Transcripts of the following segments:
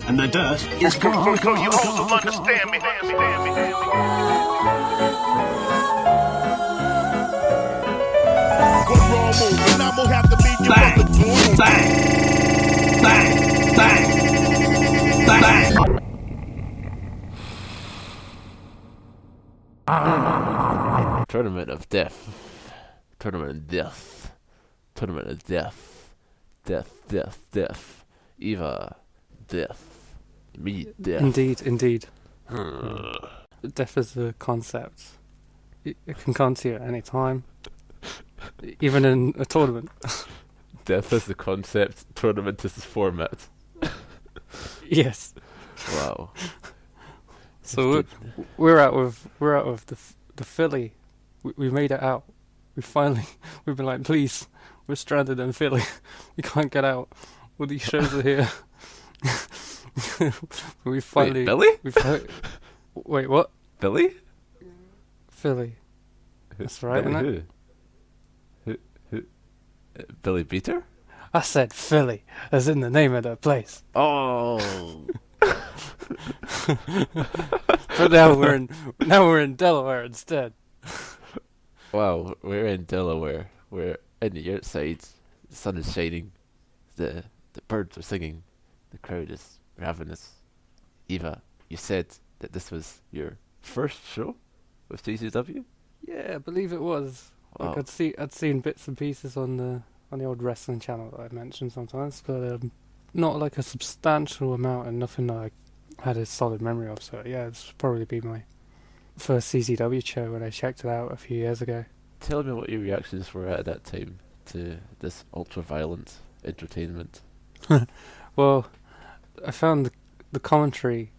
And the dirt is gone. So you hoes will understand me. One wrong move, and I'm gonna have to leave you Bang, on the floor. bang, bang, bang, bang. Tournament of Death. Tournament of Death. Tournament of Death. Death. Eva. Death. Me, death. Indeed. Death is a concept. It can come to you at any time, even in a tournament. Death is the concept, tournament is the format. Yes. Wow. So we're out of the Philly. We made it out. We've been like, please, we're stranded in Philly. We can't get out. All these shows are here. We finally. Wait, Billy? Wait, what? Billy? Philly. That's right, Billy isn't it? who? Billy Beater? I said Philly, as in the name of the place. Oh. But now we're in Delaware instead. Wow, we're in Delaware. We're in the outside. The sun is shining. The birds are singing. The crowd is ravenous. Eva, you said that this was your first show with CZW? Yeah, I believe it was. Wow. Like I'd seen bits and pieces on the old wrestling channel that I mentioned sometimes, but not like a substantial amount and nothing that I had a solid memory of. So yeah, it's probably be my first CZW show when I checked it out a few years ago. Tell me what your reactions were at that time to this ultra-violent entertainment. Well, I found the commentary.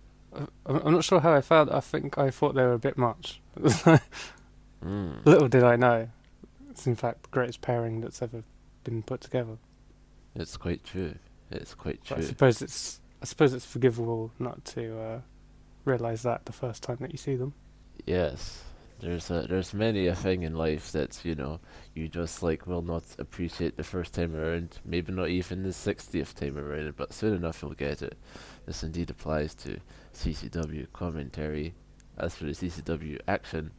I'm not sure how I found it. I think I thought they were a bit much. Little did I know, it's in fact the greatest pairing that's ever been put together. It's quite true. It's quite true. But I suppose it's forgivable not to realise that the first time that you see them. Yes. There's many a thing in life that, you just will not appreciate the first time around, maybe not even the 60th time around, but soon enough you'll get it. This indeed applies to CCW commentary. As for the CCW action,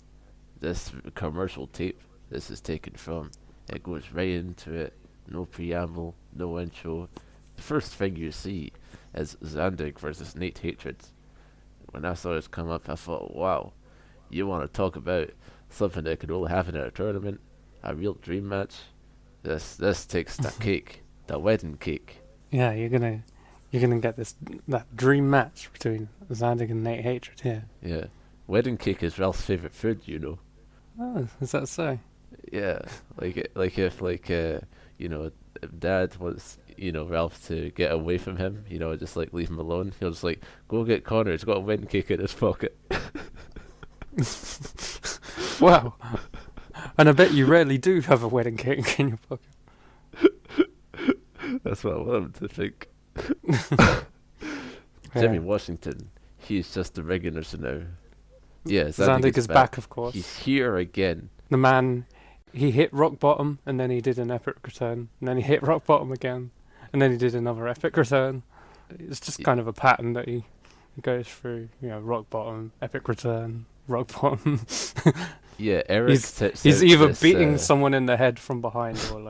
this commercial tape, this is taken from, it goes right into it, no preamble, no intro. The first thing you see is Zandig versus Nate Hatred. When I saw this come up, I thought, wow. You want to talk about something that could only happen at a tournament, a real dream match? This takes the cake, the wedding cake. Yeah, you're gonna get that dream match between Zandig and Nate Hatred here. Yeah, wedding cake is Ralph's favorite food, Oh, is that so? Yeah, if Dad wants Ralph to get away from him, just leave him alone. He'll just go get Connor. He's got a wedding cake in his pocket. Wow. And I bet you rarely do have a wedding cake in your pocket. That's what I want him to think. Jimmy Washington, he's just a regular now. Yeah, Zandig is back, of course. He's here again. The man, he hit rock bottom, and then he did an epic return, and then he hit rock bottom again, and then he did another epic return. It's just kind of a pattern that he goes through, rock bottom, epic return, rock bottom. Yeah, Eric he's either beating someone in the head from behind or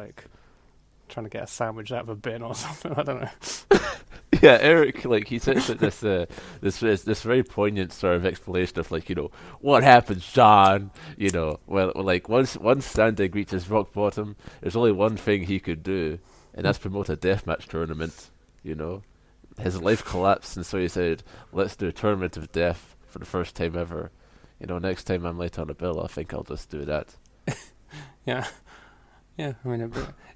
trying to get a sandwich out of a bin or something. I don't know. Yeah, Eric, he sits at this very poignant sort of explanation of what happens, John. Once Zandig reaches rock bottom, there's only one thing he could do, and that's promote a deathmatch tournament. His life collapsed, and so he said, "Let's do a tournament of death for the first time ever." Next time I'm late on a bill, I think I'll just do that. Yeah. I mean,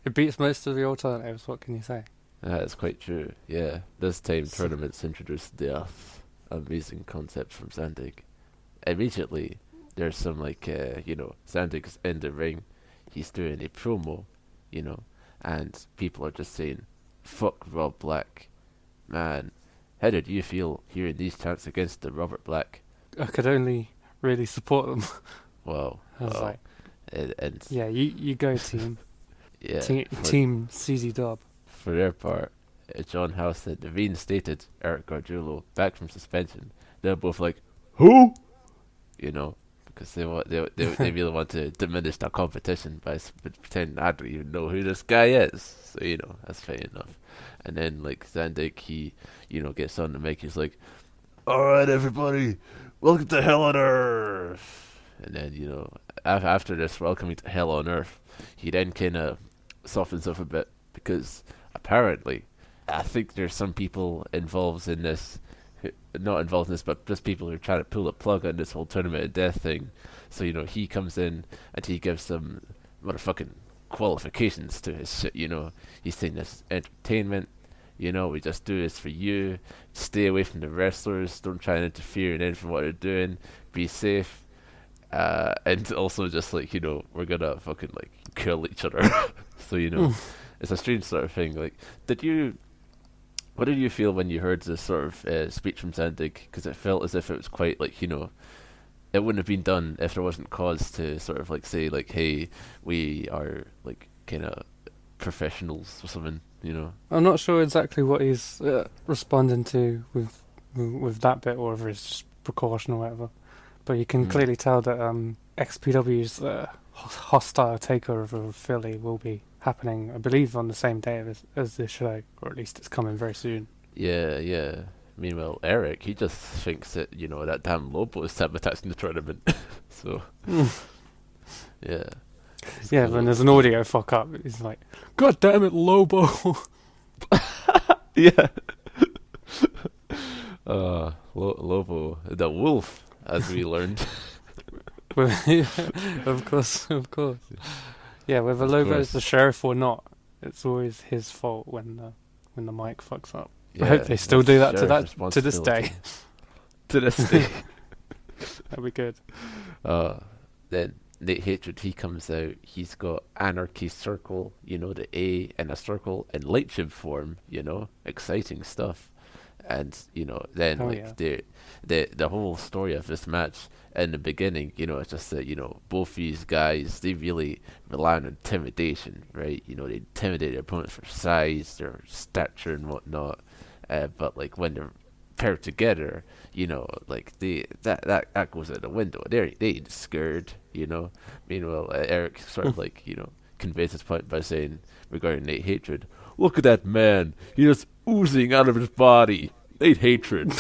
it beats most of the alternatives. What can you say? That's quite true. Yeah, this time tournaments introduced death. Amazing concept from Zandig. Immediately, there's some Zandig's in the ring. He's doing a promo, and people are just saying, "Fuck Rob Black." Man, how did you feel hearing these chants against the Robert Black? I could only really support them. Wow. I was like, and yeah, you go team. Yeah. Team CZ Dub. For their part, John House had reinstated Eric Gargiulo back from suspension. They're both like, who? You know, because they really want to diminish that competition by pretending I don't even know who this guy is. So you know, that's fair enough. And then like Zandig, he gets on the mic. He's like, "All right, everybody, welcome to Hell on Earth." And then after this welcoming to Hell on Earth, he then kind of softens up a bit because apparently, I think there's some people involved in this. Not involved in this, but just people who are trying to pull the plug on this whole Tournament of Death thing. So, he comes in and he gives some motherfucking qualifications to his shit, He's saying this entertainment, we just do this for you. Stay away from the wrestlers. Don't try and interfere in anything what they're doing. Be safe. And also just like, we're gonna fucking like kill each other. So, it's a strange sort of thing. Like, what did you feel when you heard this sort of speech from Zandig? Because it felt as if it was quite like, it wouldn't have been done if there wasn't cause to sort of like say like, hey, we are like kind of professionals or something, I'm not sure exactly what he's responding to with that bit, or if it's just precaution or whatever. But you can clearly tell that XPW's hostile takeover of Philly will be happening, I believe, on the same day as this show, or at least it's coming very soon. Yeah. Meanwhile, Eric, he just thinks that, that damn Lobo is sabotaging the tournament. So, yeah. Yeah, when there's an audio fuck up, he's like, God damn it, Lobo! Yeah. Lobo, the wolf, as we learned. Of course. Yeah, whether Lobo's the sheriff or not, it's always his fault when the mic fucks up. Yeah, I hope they still do that to this day. To this day. That'd be good. Then Nate Hatred, he comes out. He's got Anarchy Circle, the A in a circle in Lightship form, exciting stuff. And then the whole story of this match in the beginning, it's just that both these guys, they really rely on intimidation, right? They intimidate their opponents for size, their stature and whatnot. But like when they're paired together, like that goes out the window. They ain't scared, Meanwhile, Eric sort of like conveys his point by saying regarding Nate Hatred, look at that man, he's just oozing out of his body. Nate Hatred. He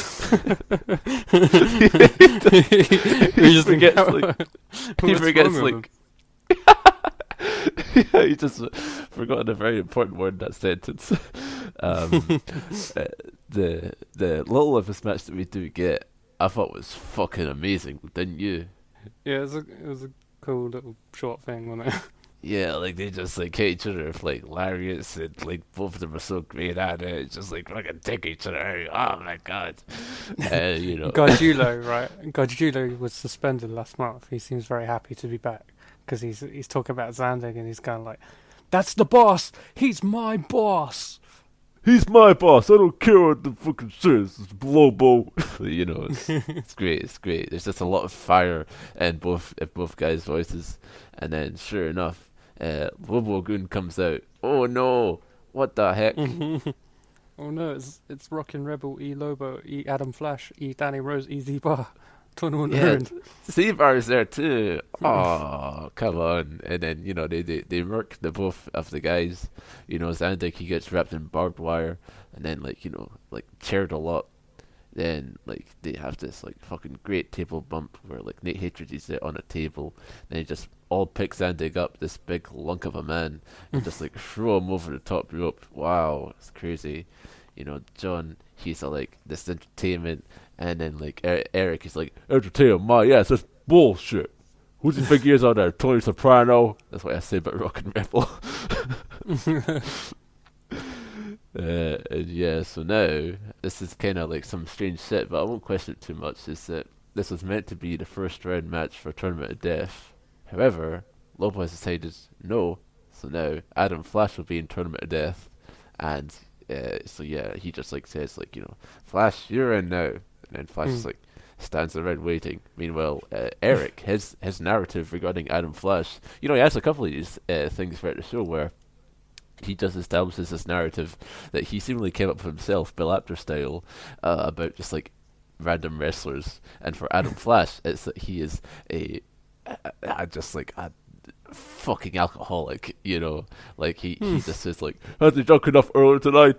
forgets like yeah, he just forgot a very important word in that sentence. The little of this match that we do get, I thought was fucking amazing, didn't you? Yeah, it was a cool little short thing, wasn't it? Yeah, like they just like hit each other with like lariats, and like both of them are so great at it. It's just like fucking take each other out. Oh my god, Gargiulo, right? Gargiulo was suspended last month. He seems very happy to be back because he's talking about Zandig and he's kind of like, "That's the boss. He's my boss. He's my boss. I don't care what the fucking says. It's Lobo." It's great. It's great. There's just a lot of fire in both guys' voices, and then sure enough, Lobo Goon comes out. Oh no! What the heck? Oh no! It's Rockin' Rebel, E Lobo, E Adam Flash, E Danny Rose, E Z-Bar. Tournament ruined. Z-Bar is there too. Oh, come on. And then, they murk the both of the guys. Zandig, he gets wrapped in barbed wire and then, cheered a lot. Then, they have this, fucking great table bump where, Nate Hatred is on a table. Then he just all picks Zandig up, this big lunk of a man, and just, throw him over the top rope. Wow, it's crazy. John, he's this entertainment. And then, Eric is like, entertainment, my ass, that's bullshit. Who do you think he is out there? Tony Soprano? That's what I say about Rock and Rebel. And yeah, so now, this is kind of some strange shit, but I won't question it too much, is that this was meant to be the first round match for Tournament of Death. However, Lobo has decided no, so now Adam Flash will be in Tournament of Death, and so yeah, he just says Flash, you're in now. And then Flash is stands around waiting. Meanwhile, Eric, his narrative regarding Adam Flash, he has a couple of these things throughout the show where he just establishes this narrative that he seemingly came up with himself, Bill Apter style, about just like random wrestlers. And for Adam Flash, it's that he is just like a fucking alcoholic, you know. Like he just says like, "Had you drunk enough earlier tonight?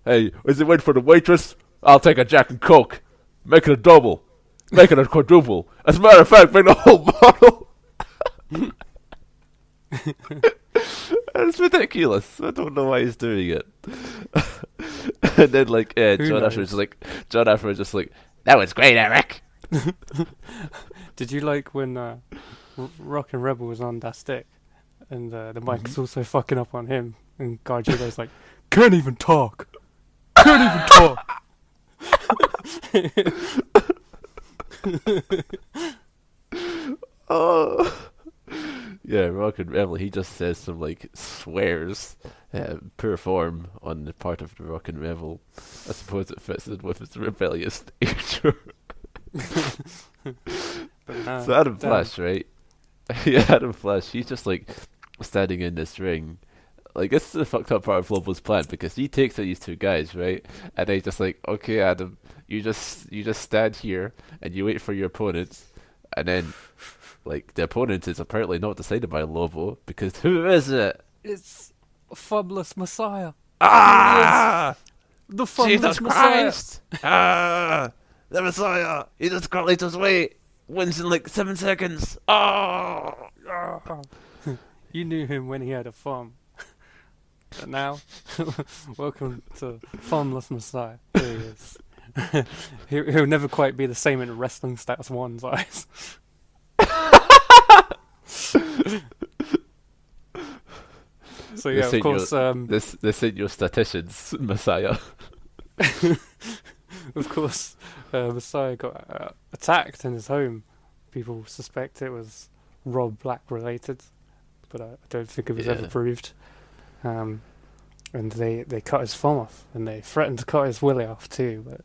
Hey, is it waiting for the waitress? I'll take a Jack and Coke. Make it a double. Make it a quadruple. As a matter of fact, bring the whole bottle." It's ridiculous. I don't know why he's doing it. And then like John Ashford just like, "That was great, Eric." Did you like when Rock and Rebel was on that stick, and the mic's also fucking up on him, and Gargiulo's like, "Can't even talk. Can't even talk." Oh. Yeah, Rock and Rebel, he just says some like swears, poor form on the part of the Rock and Rebel. I suppose it fits in with his rebellious nature. So Adam Flash, right? Yeah, Adam Flash, he's just like standing in this ring. Like, this is the fucked up part of Lobo's plan, because he takes out these two guys, right? And they just like, "Okay, Adam, you just stand here and you wait for your opponents." And then like the opponent is apparently not decided by Lobo, because who is it? It's Fumless Messiah. Ah! The Fumless Jesus Messiah. Christ! Ah! The Messiah! He just calculates his way! Wins in like 7 seconds! Oh! You knew him when he had a thumb. But now, welcome to Fumless Messiah. There he is. He'll never quite be the same in Wrestling Stats 1's eyes. So yeah, of course. This ain't your statistician's Messiah. Of course, Messiah got attacked in his home. People suspect it was Rob Black related, but I don't think it was ever proved. And they cut his thumb off, and they threatened to cut his willy off too, but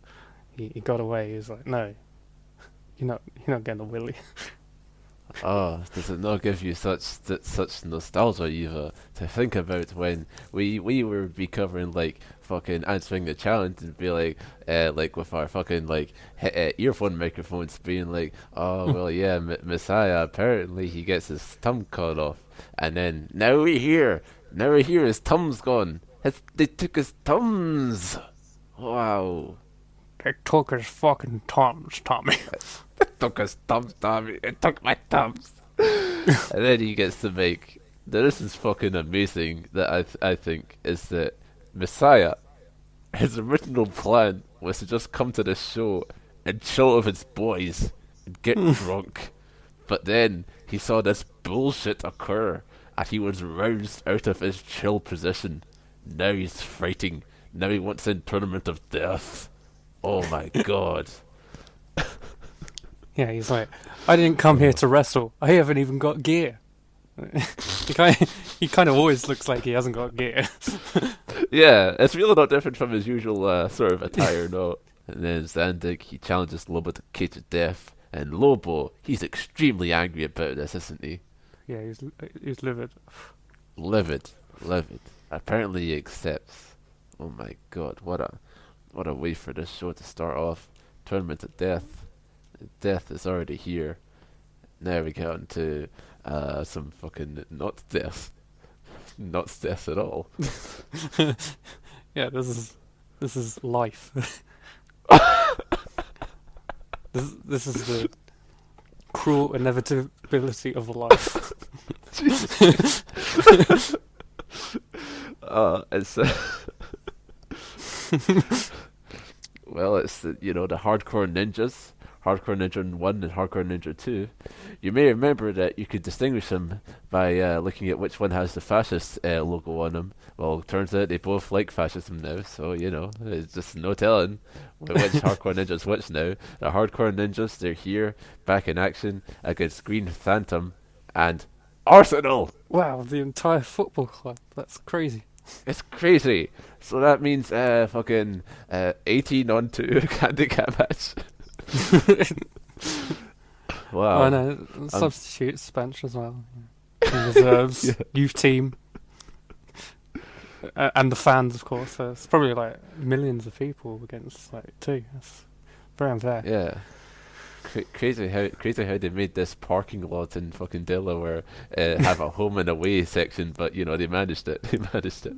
he got away. He was like, "No, you're not getting a willy." Oh, does it not give you such nostalgia either to think about when we were be covering like fucking answering the challenge and be like with our fucking like earphone microphones being like, "Oh well, yeah, Messiah apparently he gets his thumb cut off," and then now we hear his thumb's gone. They took his thumbs. Wow. They took his fucking thumbs, Tommy. It took his thumbs, Tommy. It took my thumbs. And then he gets to make. This is fucking amazing. That I think is that Messiah, his original plan was to just come to the show and chill with his boys and get drunk. But then he saw this bullshit occur, and he was roused out of his chill position. Now he's fighting. Now he wants in Tournament of Death. Oh my god. Yeah, he's like, "I didn't come here to wrestle. I haven't even got gear." He kind of always looks like he hasn't got gear. Yeah, it's really not different from his usual sort of attire, no. And then Zandig, he challenges Lobo to cage of death, and Lobo, he's extremely angry about this, isn't he? Yeah, he's livid. Livid. Apparently he accepts. Oh my god, what a way for this show to start off. Tournament of Death. Death is already here. Now we get on to some fucking not death at all. Yeah, this is life. This is the cruel inevitability of life. Jesus. It's well, it's the Hardcore Ninjas. Hardcore Ninja 1 and Hardcore Ninja 2. You may remember that you could distinguish them by looking at which one has the fascist logo on them. Well, turns out they both like fascism now, so, there's just no telling which Hardcore Ninja's which now. The Hardcore Ninjas, they're here, back in action, against Green Phantom and Arsenal! Wow, the entire football club. That's crazy. It's crazy. So that means fucking 18-on-2 handicap match. Wow. Oh no, substitutes bench as well. Reserves, youth team. And the fans, of course. So it's probably like millions of people against like two. That's very unfair. Yeah. Crazy how they made this parking lot in fucking Delaware have a home and away section, but you know they managed it. They managed it.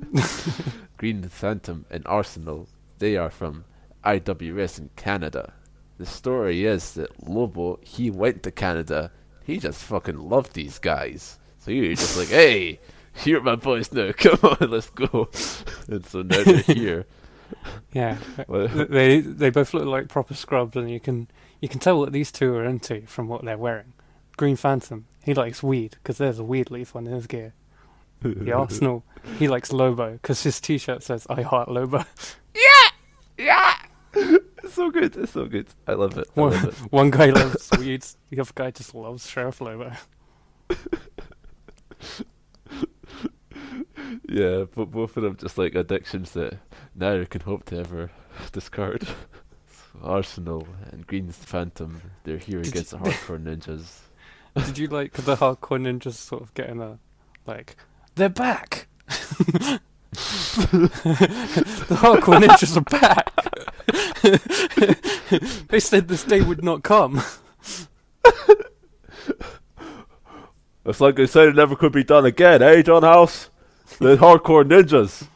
Green Phantom and Arsenal, they are from IWS in Canada. The story is that Lobo, he went to Canada. He just fucking loved these guys. So you're just like, hey, you're my boys now. Come on, let's go. And so now they're here. Yeah, Well, they both look like proper scrubs, and you can tell what these two are into from what they're wearing. Green Phantom, he likes weed because there's a weed leaf on his gear. The Arsenal, he likes Lobo because his T-shirt says "I heart Lobo." yeah. It's so good. It's so good. I love it. I love it. One guy loves weed, the other guy just loves Sheriff Lobo. Yeah, but both of them just like addictions that neither can hope to ever discard. So Arsenal and Green Phantom, they're here against the Hardcore Ninjas. Did you like the Hardcore Ninjas sort of getting a like they're back? The Hardcore Ninjas are back. They said this day would not come. It's like they said it never could be done again, eh, John House? The Hardcore Ninjas.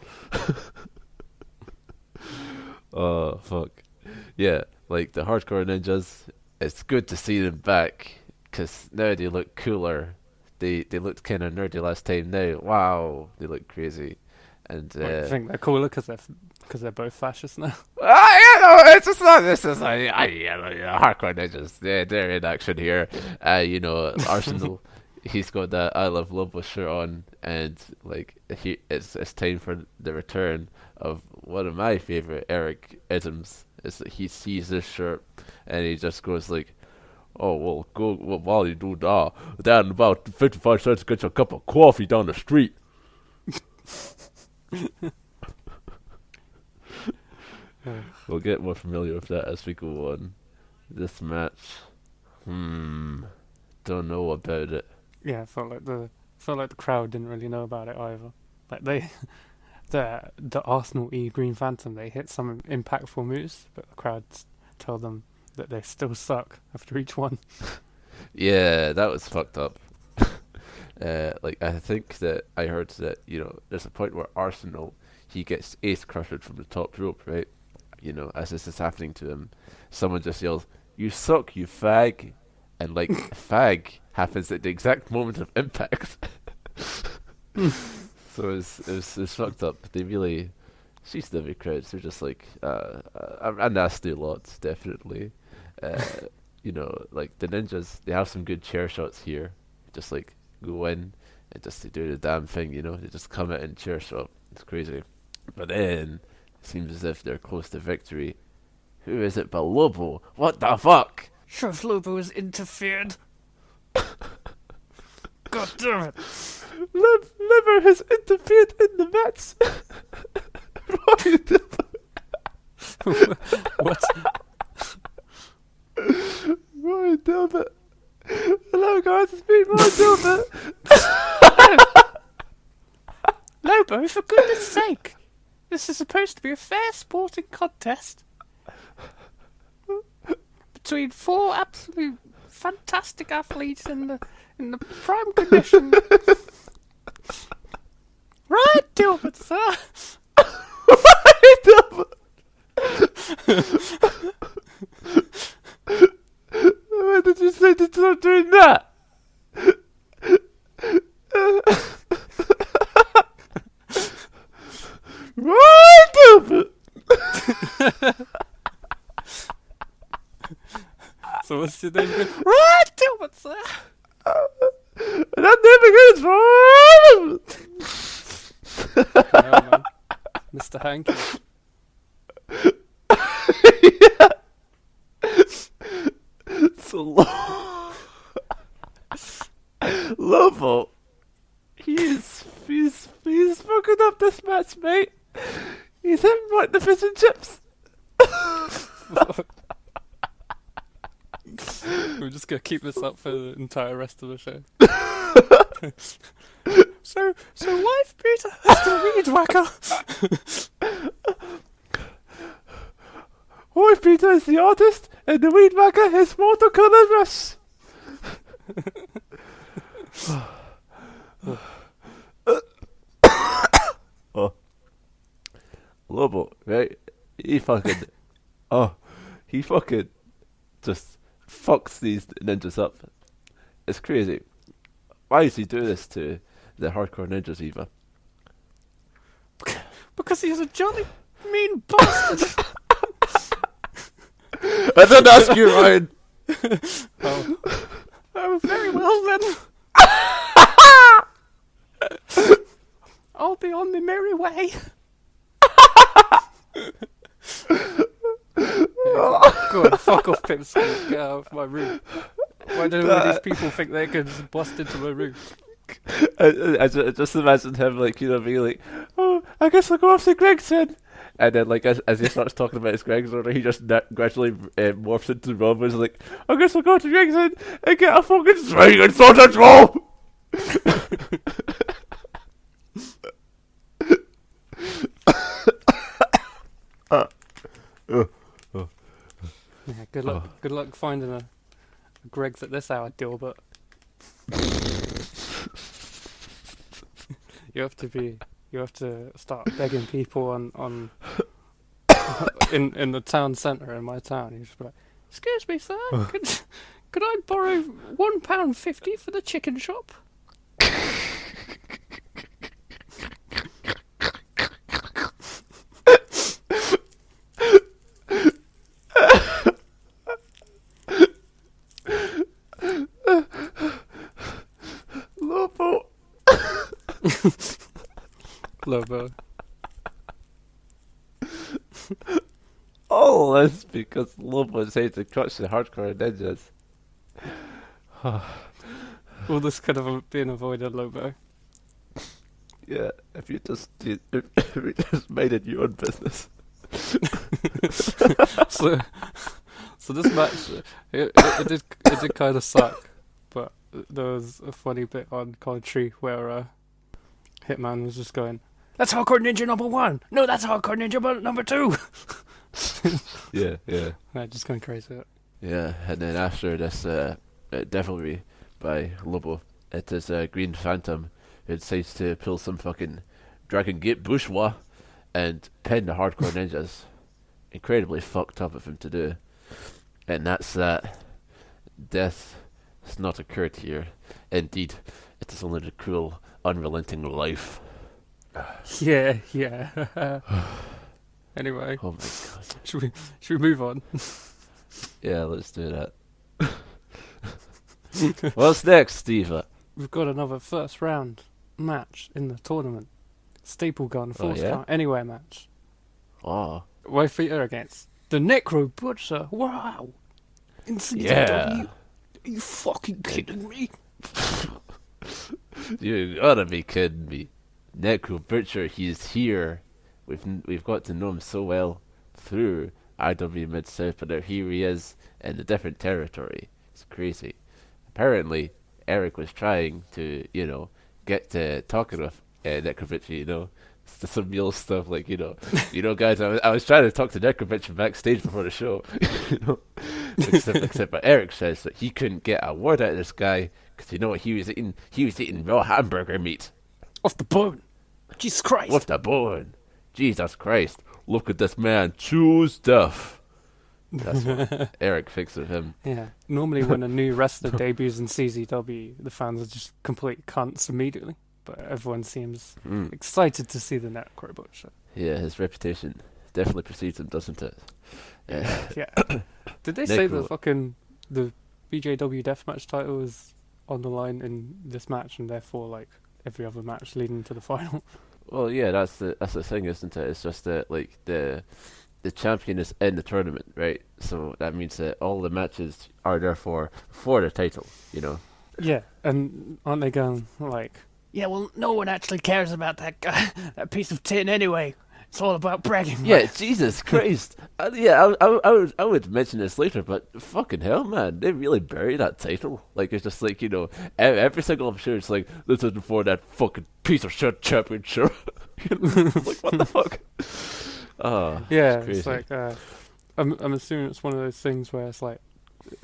Oh, fuck. Yeah, like the Hardcore Ninjas, it's good to see them back, because now they look cooler. They looked kind of nerdy last time. Now, wow, they look crazy. And I think they're cooler because they're both fascists now. you know, it's just not. This is like, Hardcore Ninjas. They're in action here. You know, Arsenal. He's got that I Love Lobo shirt on, and like it's time for the return of one of my favorite Eric Idams. Is that he sees this shirt and he just goes like, "Oh well, go while you do that. Down about 55 cents to get you a cup of coffee down the street." We'll get more familiar with that as we go on. This match, don't know about it. Yeah, felt like the crowd didn't really know about it either. Like the Arsenal Green Phantom, they hit some impactful moves, but the crowd tell them that they still suck after each one. Yeah, that was fucked up. Like I think that I heard that there's a point where Arsenal he gets ace crushed from the top rope, right? As this is happening to him, someone just yells, "You suck, you fag," and like fag happens at the exact moment of impact. So it's fucked up. They really, CZW crowds, they're just like a nasty lot, definitely. Like the ninjas, they have some good chair shots here. Just like go in and just they do the damn thing, they just come out and chair shot. It's crazy. But then it seems as if they're close to victory. Who is it but Lobo? What the fuck? Sheriff Lobo has interfered. God damn it. Liver has interfered in the match. What? Ryan Dilbert. Hello guys, it's me, Ryan Dilbert. Lobo, for goodness sake. This is supposed to be a fair sporting contest between four absolute fantastic athletes in the prime condition. Right, Dilbert, sir. Ryan Dilbert. Why did you say to stop doing that? Ryan Dilbert. So what's your name again? Right, Dilbert, sir. And that name again is Ryan. Oh, man. Mr. Hanky. Yeah. So Lobo, he's fucking up this match, mate. He's having like the fish and chips. We're just gonna keep this up for the entire rest of the show. Wife Peter is the weed whacker. Wife Peter is the artist, and the weed whacker is watercolorist. Oh, Lobo, right? He fucking just fucks these ninjas up. It's crazy. Why does he do this to the hardcore ninjas, Eva? Because he's a jolly mean bastard. I didn't ask you, Ryan. Oh, very well then. I'll be on the merry way. Go on, fuck off, Pipsqueak. Get out of my room. Why do all these people think they can just bust into my room? I just imagine him, like, you know, being like, oh, I guess I'll go off to Gregson. And then, like, as he starts talking about his Greg's order, he just gradually morphs into Rob and is like, I guess I'll go to Gregson and get a fucking swing and sausage roll! Yeah, good luck. Good luck finding a Greg's at this hour, Dilbert. You have to start begging people on in the town centre in my town. You just be like, excuse me, sir, could I borrow £1.50 for the chicken shop? Lobo. Lobo. Oh, that's because Lobo said to crush the hardcore ninjas. All this could have been avoided, Lobo. Yeah, if you just minded your own business. So this match, it did kind of suck, but there was a funny bit on commentary where Hitman was just going, "That's Hardcore Ninja number 1. No, that's Hardcore Ninja number 2." Yeah. Just going crazy. Yeah, and then after this devilry by Lobo, it is Green Phantom who decides to pull some fucking Dragon Gate bourgeois and pin the hardcore ninjas. Incredibly fucked up of him to do. And that's that. Death has not occurred here. Indeed, it is only the cruel, unrelenting life. Yeah. Anyway, Oh my god. should we move on? Yeah, let's do that. What's next, Steve? We've got another first round match in the tournament. Staple gun, force yeah? count, anywhere match. Oh. Wife Peter against the Necro Butcher. Wow. In CZW. Yeah. Are you fucking kidding me? You gotta be kidding me. Necro Butcher, he's here. We've got to know him so well through IW Mid-South, but now here he is in a different territory. It's crazy. Apparently, Eric was trying to, get to talking with Necro Butcher, some real stuff like, guys, I was trying to talk to Necro Butcher backstage before the show, except but Eric says that he couldn't get a word out of this guy because you know what he was eating? He was eating raw hamburger meat. Off the bone. Jesus Christ. Off the bone. Jesus Christ. Look at this man chew stuff. That's what Eric thinks of him. Yeah. Normally when a new wrestler debuts in CZW, the fans are just complete cunts immediately. But everyone seems excited to see the Necro Butcher. Yeah, his reputation definitely precedes him, doesn't it? Yeah. Did they say the BJW Deathmatch title is on the line in this match and therefore like every other match leading to the final? Well, yeah, that's the thing, isn't it? It's just that like the champion is in the tournament, right? So that means that all the matches are therefore for the title, Yeah, and aren't they going like, yeah, well, no one actually cares about that guy, that piece of tin anyway. It's all about bragging. Yeah, man. Jesus Christ. Yeah, I would mention this later, but fucking hell, man, they really bury that title. Like, it's just like, every single episode, it's like, this isn't for that fucking piece of shit championship. Like, what the fuck? Oh, Yeah, it's crazy. it's like I'm assuming it's one of those things where it's like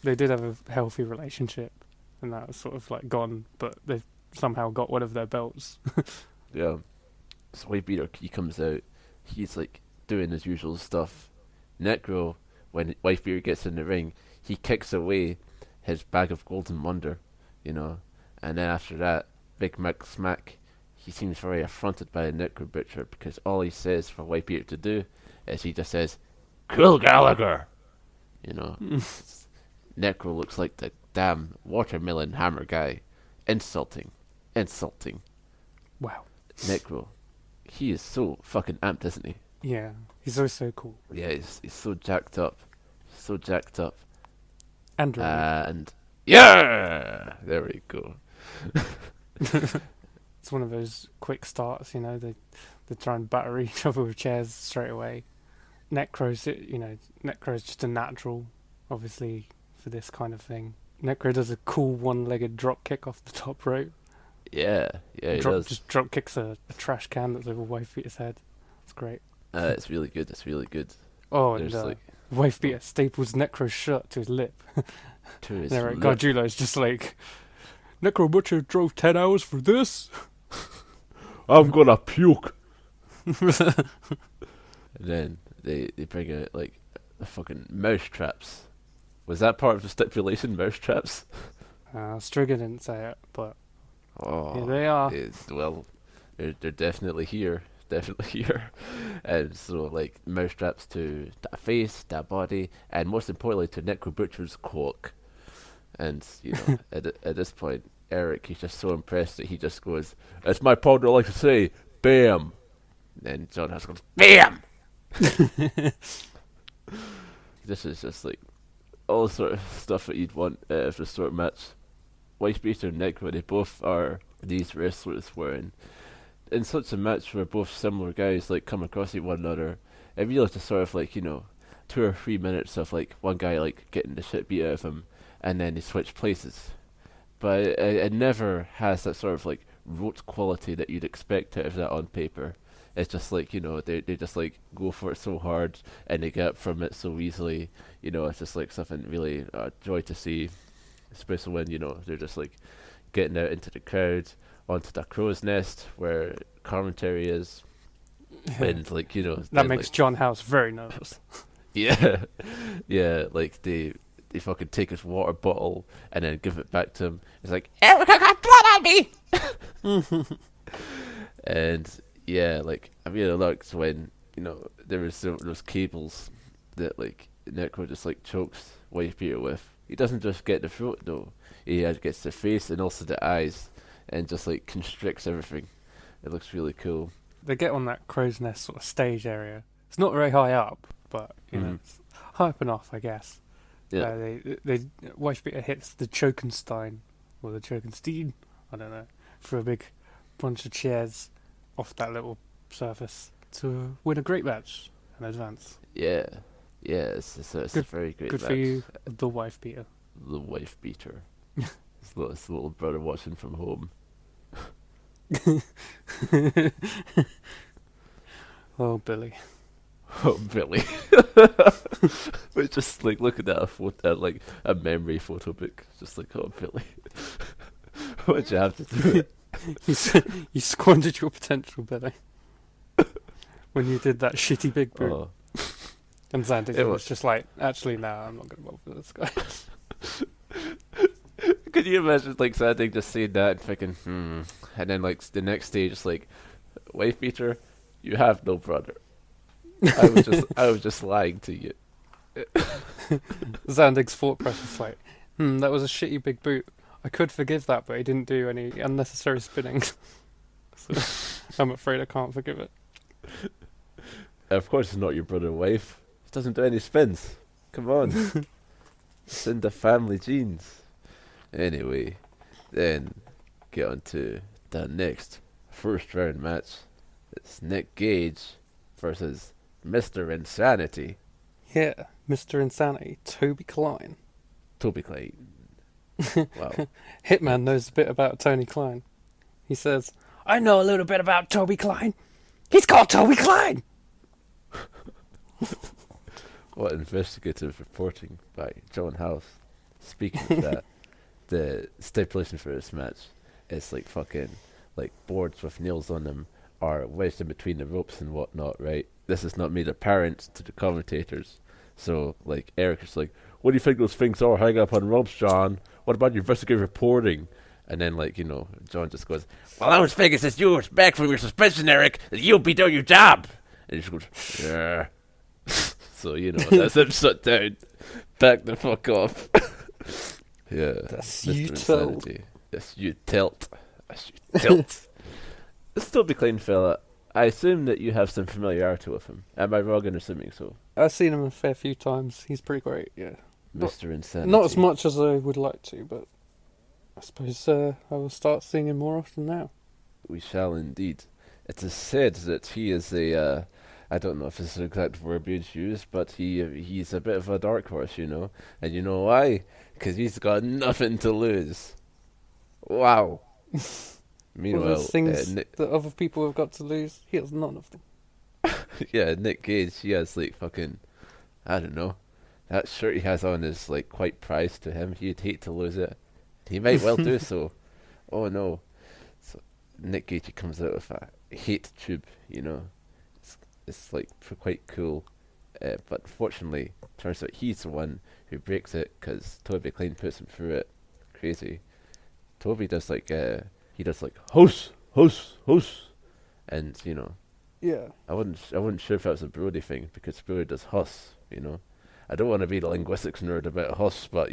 they did have a healthy relationship, and that was sort of like gone, but they've somehow got one of their belts. Yeah. So Whitebeater, he comes out, he's like doing his usual stuff. Necro, when Whitebeater gets in the ring, he kicks away his bag of golden wonder, and then after that, Big Mac Smack, he seems very affronted by the Necro Butcher because all he says for Whitebeater to do is he just says, "Kill Gallagher!" Necro looks like the damn watermelon hammer guy. Insulting. Wow. Necro, he is so fucking amped, isn't he? Yeah, he's always so cool. Yeah, he's so jacked up. And really. And yeah, there we go. It's one of those quick starts, they try and batter each other with chairs straight away. Necro's just a natural, obviously, for this kind of thing. Necro does a cool one-legged drop kick off the top rope. Yeah, he does. Just drop kicks a trash can that's over Wifebeater's head. It's great. It's really good. Oh, There's and like Wifebeater staples Necro's shirt to his lip. to his And lip. Gargiulo's just like, Necro Butcher drove 10 hours for this? I'm gonna puke. And then they bring out like the fucking mouse traps. Was that part of the stipulation, mouse traps? Striga didn't say it, but Oh, here they are. Well, they're definitely here. And so, like, mouse traps to that face, that body, and most importantly, to Necro Butcher's cloak. And, at this point, Eric, he's just so impressed that he just goes, "As my partner like to say, bam!" And John House goes, "Bam!" This is just, like, all the sort of stuff that you'd want out of this sort of match. Whitebeater and Necro, they both are these wrestlers where in such a match where both similar guys like come across one another, it really is just sort of like, 2 or 3 minutes of like one guy like getting the shit beat out of him and then they switch places. But it never has that sort of like rote quality that you'd expect out of that on paper. It's just like, they just like go for it so hard and they get up from it so easily. It's just like something really joy to see. Especially when, they're just like getting out into the crowd, onto the crow's nest where commentary is. And like, That makes like, John House very nervous. yeah. Yeah, like they fucking take his water bottle and then give it back to him. It's like, "Erica got blood on me!" And yeah, like I really liked when, there was those cables that like Necro just like chokes Whitebeater with. He doesn't just get the throat though. He gets the face and also the eyes, and just like constricts everything. It looks really cool. They get on that crow's nest sort of stage area. It's not very high up, but it's high up enough, I guess. Yeah. They Wifebeater hits the Chokenstein or the Chokenstein, I don't know, for a big bunch of chairs off that little surface to win a great match and advance. Yeah. Yeah, it's a very great Good match. for you, the Wifebeater. The Wifebeater. His little brother watching from home. Oh, Billy. Oh, Billy. We just like look at that photo, like a memory photo book. Just like, oh, Billy. What'd you have to do? You squandered your potential, Billy. When you did that shitty big boot. Oh. And Zandig It was was- just like, actually, no, I'm not going to bother with this guy. Could you imagine like Zandig just saying that and thinking, and then like the next day, just like, "Wifebeater, you have no brother. I was just lying to you." Zandig's thought process is like, that was a shitty big boot. I could forgive that, but he didn't do any unnecessary spinning. So I'm afraid I can't forgive it. Of course, it's not your brother, wife. He doesn't do any spins. Come on, it's in the family genes. Anyway, then get on to the next first round match. It's Nick Gage versus Mr. Insanity, Yeah, Mr. Insanity, Toby Klein. Toby Clay. Wow. Hitman knows a bit about Tony Klein. He says, I know a little bit about Toby Klein. He's called Toby Klein! What investigative reporting by John House. Speaking of that, the stipulation for this match is like fucking like boards with nails on them are wedged in between the ropes and whatnot, right? This is not made apparent to the commentators. So like Eric is like, what do you think those things are hanging up on ropes, John? What about your investigative reporting? And then like, John just goes, well, I was thinking since you were back from your suspension, Eric, that you'll be doing your job. And he just goes, yeah. So, that's him shut down. Back the fuck off. Yeah. That's Mr. you Insanity. Told. Yes, you tilt. Yes, you tilt. This Toby Klein fella, I assume that you have some familiarity with him. Am I wrong in assuming so? I've seen him a fair few times. He's pretty great, yeah. Mr. Insanity. Not as much as I would like to, but I suppose I will start seeing him more often now. We shall indeed. It is said that he is a, I don't know if this is the exact verbiage used, but he's a bit of a dark horse, And you know why? Because he's got nothing to lose. Wow. Meanwhile, all those things that other people have got to lose, he has none of them. Yeah, Nick Gage, he has like fucking, I don't know. That shirt he has on is like quite prized to him. He'd hate to lose it. He might well do so. Oh no. So Nick Gage, he comes out with a hate tube, It's like quite cool. But fortunately, turns out he's the one who breaks it because Toby Klein puts him through it. Crazy. Toby does like, he does like, house, and Yeah. I wasn't sure if that was a Brody thing because Brody does Huss, I don't want to be the linguistics nerd about Huss, but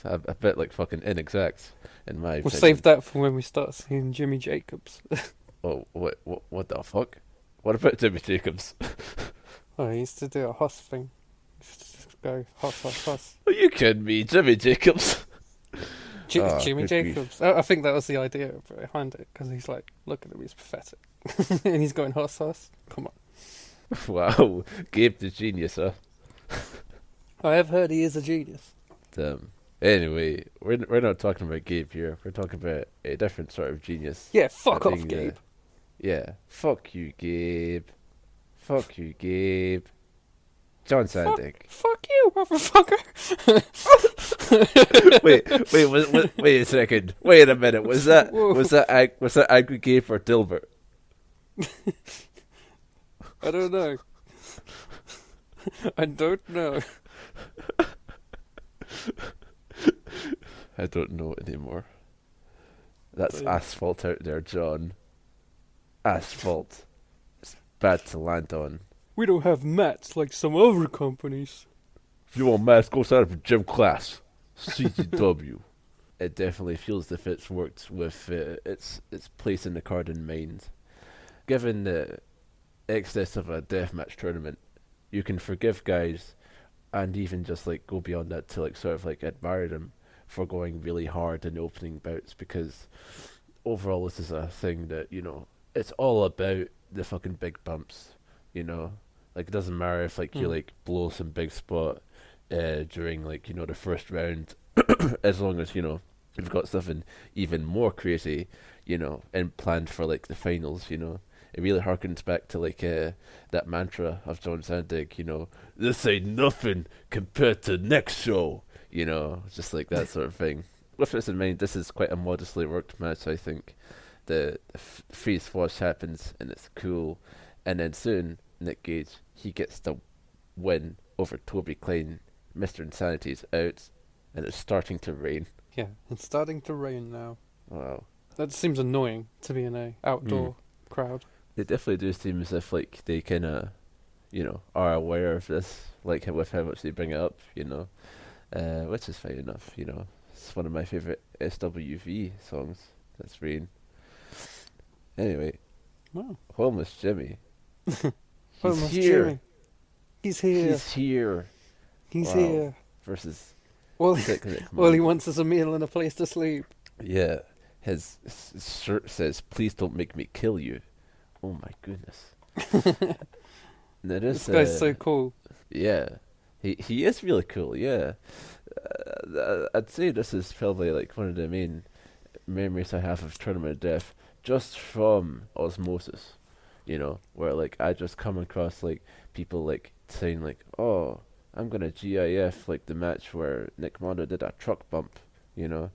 a bit like fucking inexact in my opinion. We'll save that for when we start seeing Jimmy Jacobs. Oh, what the fuck? What about Jimmy Jacobs? Oh, he used to do a Huss thing. He used to just go Huss. Are you kidding me? Jimmy Jacobs? Jimmy Jacobs. I think that was the idea behind it, because he's like, look at him, he's pathetic. And he's going Huss. Come on. Wow, Gabe the genius, huh? I have heard he is a genius. Anyway, we're not talking about Gabe here. We're talking about a different sort of genius. Yeah, fuck off, Gabe. Yeah, fuck you, Gabe. Fuck you, Gabe. John Zandig. Fuck you, motherfucker. wait a second. Wait a minute. Was that Angry Gabe or Dilbert? I don't know. I don't know. I don't know anymore. That's asphalt out there, John. Asphalt. It's bad to land on. We don't have mats like some other companies. If you want mats, go sign up for gym class. CZW. It definitely feels as if it's worked with its place in the card in mind. Given the excess of a deathmatch tournament, you can forgive guys and even just like go beyond that to like sort of like admire them for going really hard in the opening bouts, because overall this is a thing that, it's all about the fucking big bumps, Like it doesn't matter if like you like blow some big spot during like, the first round as long as, you've got something even more crazy, and planned for like the finals, It really harkens back to like that mantra of John Zandig, this ain't nothing compared to next show, just like that sort of thing. With this in mind, this is quite a modestly worked match, I think. The freeze swash happens and it's cool, and then soon Nick Gage, he gets the win over Toby Klein. Mr. Insanity's out, and it's starting to rain. Yeah, it's starting to rain now. Wow. That seems annoying to be in a outdoor crowd. They definitely do seem as if like they kind of, are aware of this, like with how much they bring it up, which is fine enough. It's one of my favorite SWV songs. That's rain. Anyway, Wow. Homeless Jimmy. Homeless here. Jimmy. He's here. He's here. He's Wow. here. Versus. All All he wants is a meal and a place to sleep. Yeah. His shirt says, "Please don't make me kill you." Oh my goodness. There This is, guy's so cool. yeah, he is really cool. Yeah, I'd say this is probably like one of the main memories I have of Tournament of Death, just from osmosis. Where like I just come across like people like saying like, "Oh, I'm gonna GIF like the match where Nick Mondo did a truck bump," you know,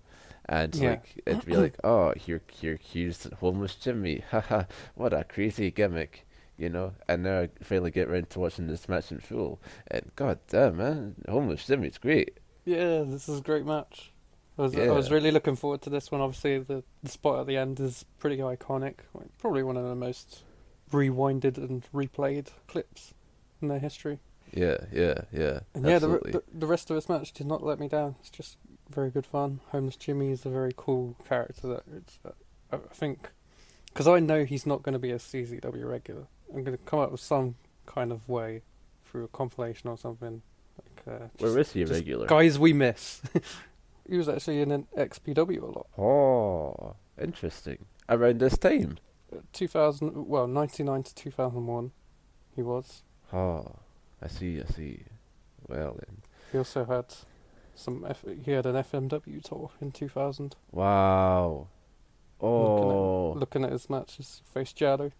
and Yeah. like it'd be like, "Oh, here's homeless Jimmy, haha, what a crazy gimmick." And now I finally get around to watching this match in full, and god damn, man, homeless Jimmy's great. Yeah, this is a great match. I Yeah, was really looking forward to this one. Obviously, the spot at the end is pretty iconic. Like, probably one of the most rewinded and replayed clips in their history. yeah, And absolutely. yeah, the rest of this match did not let me down. It's just very good fun. Homeless Jimmy is a very cool character. That it's I think because I know he's not going to be a CZW regular. I'm going to come up with some kind of way through a compilation or something. Like, Where is he a just regular? guys we miss. He was actually in an XPW a lot. Oh, interesting. Around this time. 99 to 2001, he was. Oh, I see. Well then. He also had he had an FMW tour in 2000. Wow. Oh. Looking at his matches, he faced Jado.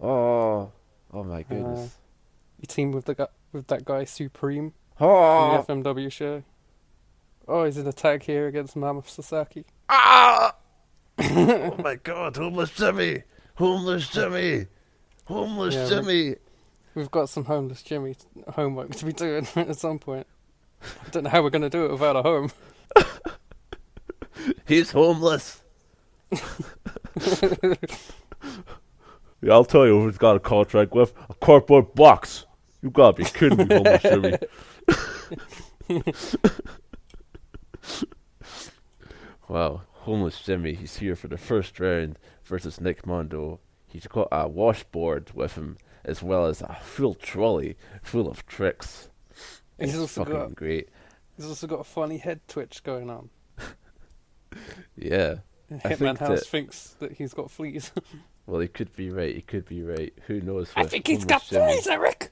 Oh. Oh my goodness. He teamed with that guy Supreme Oh. from the FMW show. Oh, he's in a tag here against Mammoth Sasaki. Ah! Oh my god, homeless Jimmy! Homeless Jimmy! Homeless Yeah, Jimmy! We've got some homeless Jimmy homework to be doing at some point. I don't know how we're going to do it without a home. He's homeless! Yeah, I'll tell you who's got a contract with a cardboard box. You gotta be kidding me, homeless Jimmy. Wow, homeless Jimmy, he's here for the first round versus Nick Mondo. He's got a washboard with him, as well as a full trolley full of tricks. He's It's also fucking great. He's also got a funny head twitch going on. Yeah. I Hitman think House that- thinks that he's got fleas. Well, he could be right. Who knows? I with think he's homeless got Jimmy. fleas, Eric!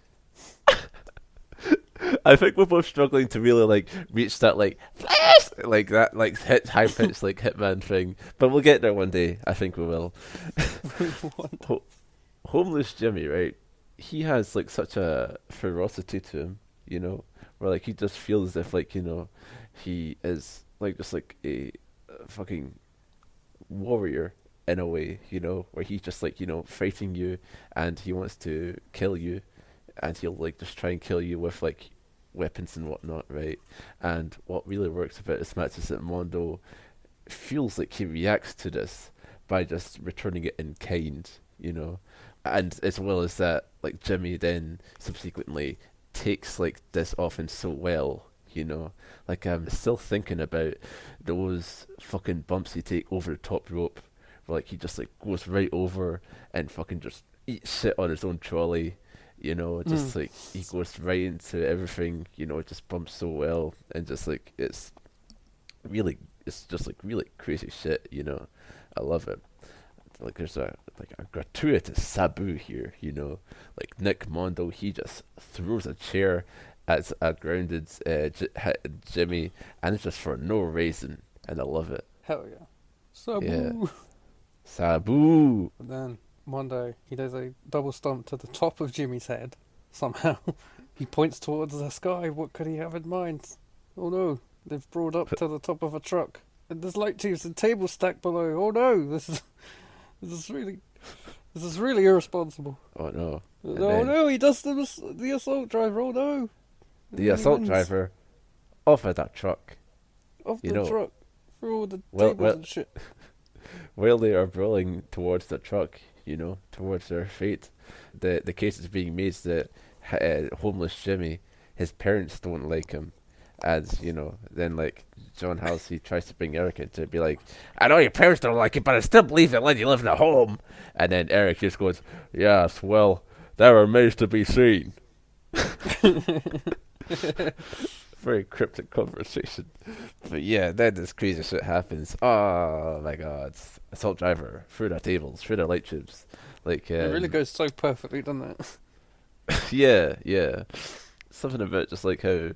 I think we're both struggling to really like reach that like flash like that like hit high pitched like Hitman thing, but we'll get there one day. I think we will. Homeless Jimmy, right? He has like such a ferocity to him, where like he just feels as if like he is like just like a fucking warrior in a way, where he's just like fighting you and he wants to kill you, and he'll like just try and kill you with like weapons and whatnot, right? And what really works about this match is that Mondo feels like he reacts to this by just returning it in kind, and as well as that, like Jimmy then subsequently takes like this offense so well, like I'm still thinking about those fucking bumps he take over the top rope, where like he just like goes right over and fucking just eats shit on his own trolley. Just like he goes right into everything, just bumps so well, and just like it's just like really crazy shit, I love it. Like there's a gratuitous Sabu here, like Nick Mondo, he just throws a chair at a grounded Jimmy, and it's just for no reason, and I love it. Hell yeah. Sabu! Yeah. Sabu! And then one day he does a double stomp to the top of Jimmy's head. Somehow he points towards the sky. What could he have in mind? Oh no, they've brought up to the top of a truck, and there's light tubes and tables stacked below. Oh no, this is really irresponsible. Oh no. And Oh then no, he does the assault driver. Oh no, the And he assault wins. driver off of that truck. Off you the know- truck through all the Well- tables well- and shit. While they are brawling towards the truck, towards their fate, the case is being made that homeless Jimmy, his parents don't like him, as then like John Halsey tries to bring Eric in to be like, I know your parents don't like it, but I still believe they let you live in a home. And then Eric just goes, yes, well, that remains to be seen. Very cryptic conversation. But yeah, then this crazy shit happens. Oh my god. Assault driver through the tables, through the light tubes. Like, It really goes so perfectly, doesn't it? yeah. Something about just like how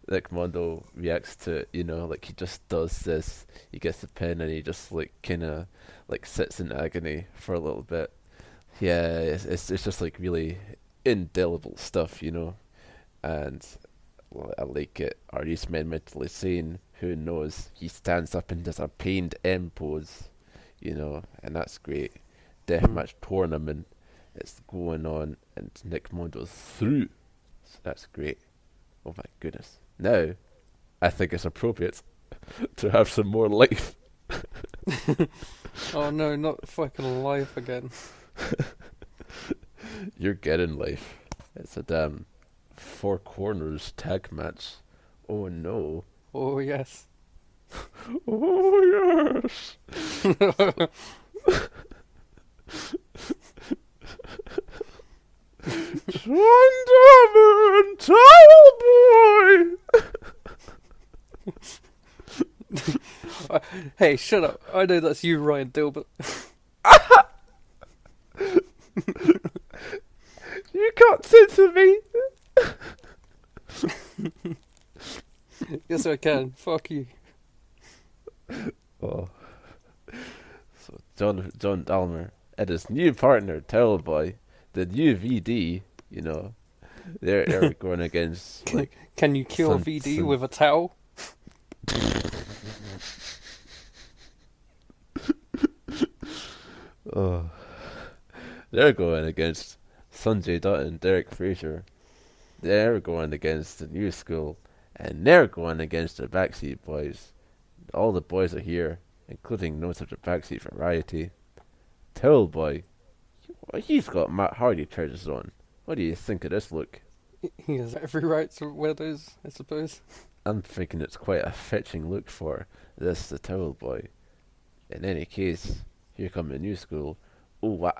Nick Mondo reacts to it, like he just does this. He gets the pen and he just like kind of like sits in agony for a little bit. Yeah, it's just like really indelible stuff, and well, I like it. Are these men mentally sane? Who knows? He stands up and does a pained M pose, and that's great. Deathmatch tournament, it's going on, and Nick Mondo's through. So that's great. Oh my goodness. Now, I think it's appropriate to have some more life. Oh no, not fucking life again. You're getting life. It's a damn four corners tag match. Oh no. Oh yes. Oh yes. Thunderman Towel Boy. Hey, shut up. I know that's you, Ryan Dilbert. You can't censor me. Yes, I can. Fuck you. Oh. So John Dalmer and his new partner, Towel Boy, the new VD, they're going against like Can you kill a VD with a towel? Oh. They're going against Sanjay Dutt and Derek Fraser. They're going against the new school, and they're going against the Backseat Boys. All the boys are here, including no such a backseat variety. Towel Boy, he's got Matt Hardy trousers on. What do you think of this look? He has every right to wear those, I suppose. I'm thinking it's quite a fetching look for the Towel Boy. In any case, here come the new school. Oh,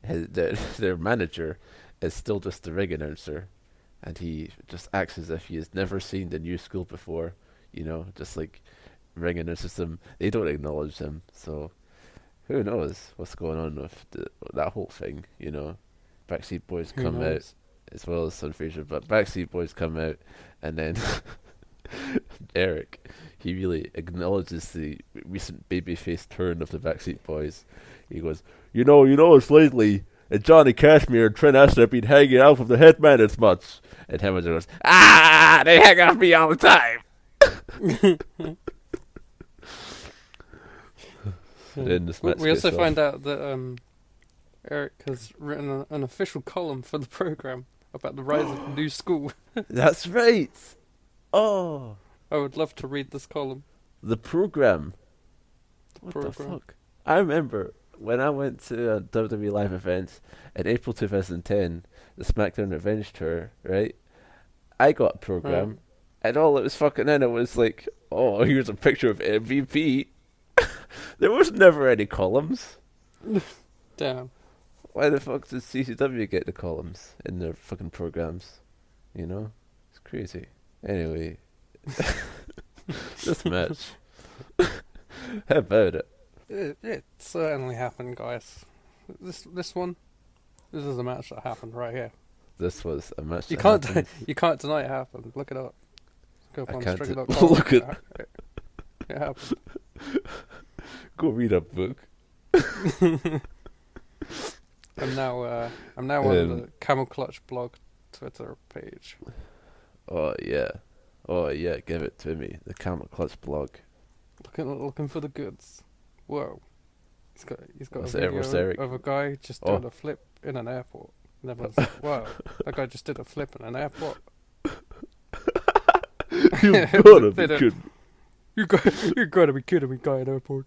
their manager is still just the ring announcer, and he just acts as if he has never seen the new school before. Just like ring announces them. They don't acknowledge him, so who knows what's going on with that whole thing, Backseat Boys Who come knows? out, as well as Sun Fraser, but Backseat Boys come out, and then Eric, he really acknowledges the recent babyface turn of the Backseat Boys. He goes, it's lately, and Johnny Cashmere and Trent Astor have been hanging out with the headman as much. And Hamilton goes, they hang out with me all the time. Then this match We also gets find off. out that Eric has written an official column for the program about the rise of the new school. That's right. Oh, I would love to read this column. the program. What the program. fuck? I remember when I went to a WWE live event in April 2010, the SmackDown Revenge Tour, right? I got a program, Right. and all it was fucking in it was like, oh, here's a picture of MVP. There was never any columns. Damn. Why the fuck does CZW get the columns in their fucking programs? It's crazy. Anyway, this match. How about it? It certainly happened, guys. This is a match that happened right here. This was a match. You that can't happened. you can't deny it happened. Look it up. Go up I on can't stringer.com. look it. It happened. Go read a book. I'm now on the Camel Clutch blog Twitter page. Oh yeah, give it to me. The Camel Clutch blog. Looking for the goods. Whoa. He's got What's a video Eric? of a guy just doing a flip in an airport. And everyone's like, wow, that guy just did a flip in an airport. You gotta be They don't- kidding. You gotta be kidding me, guy at airport.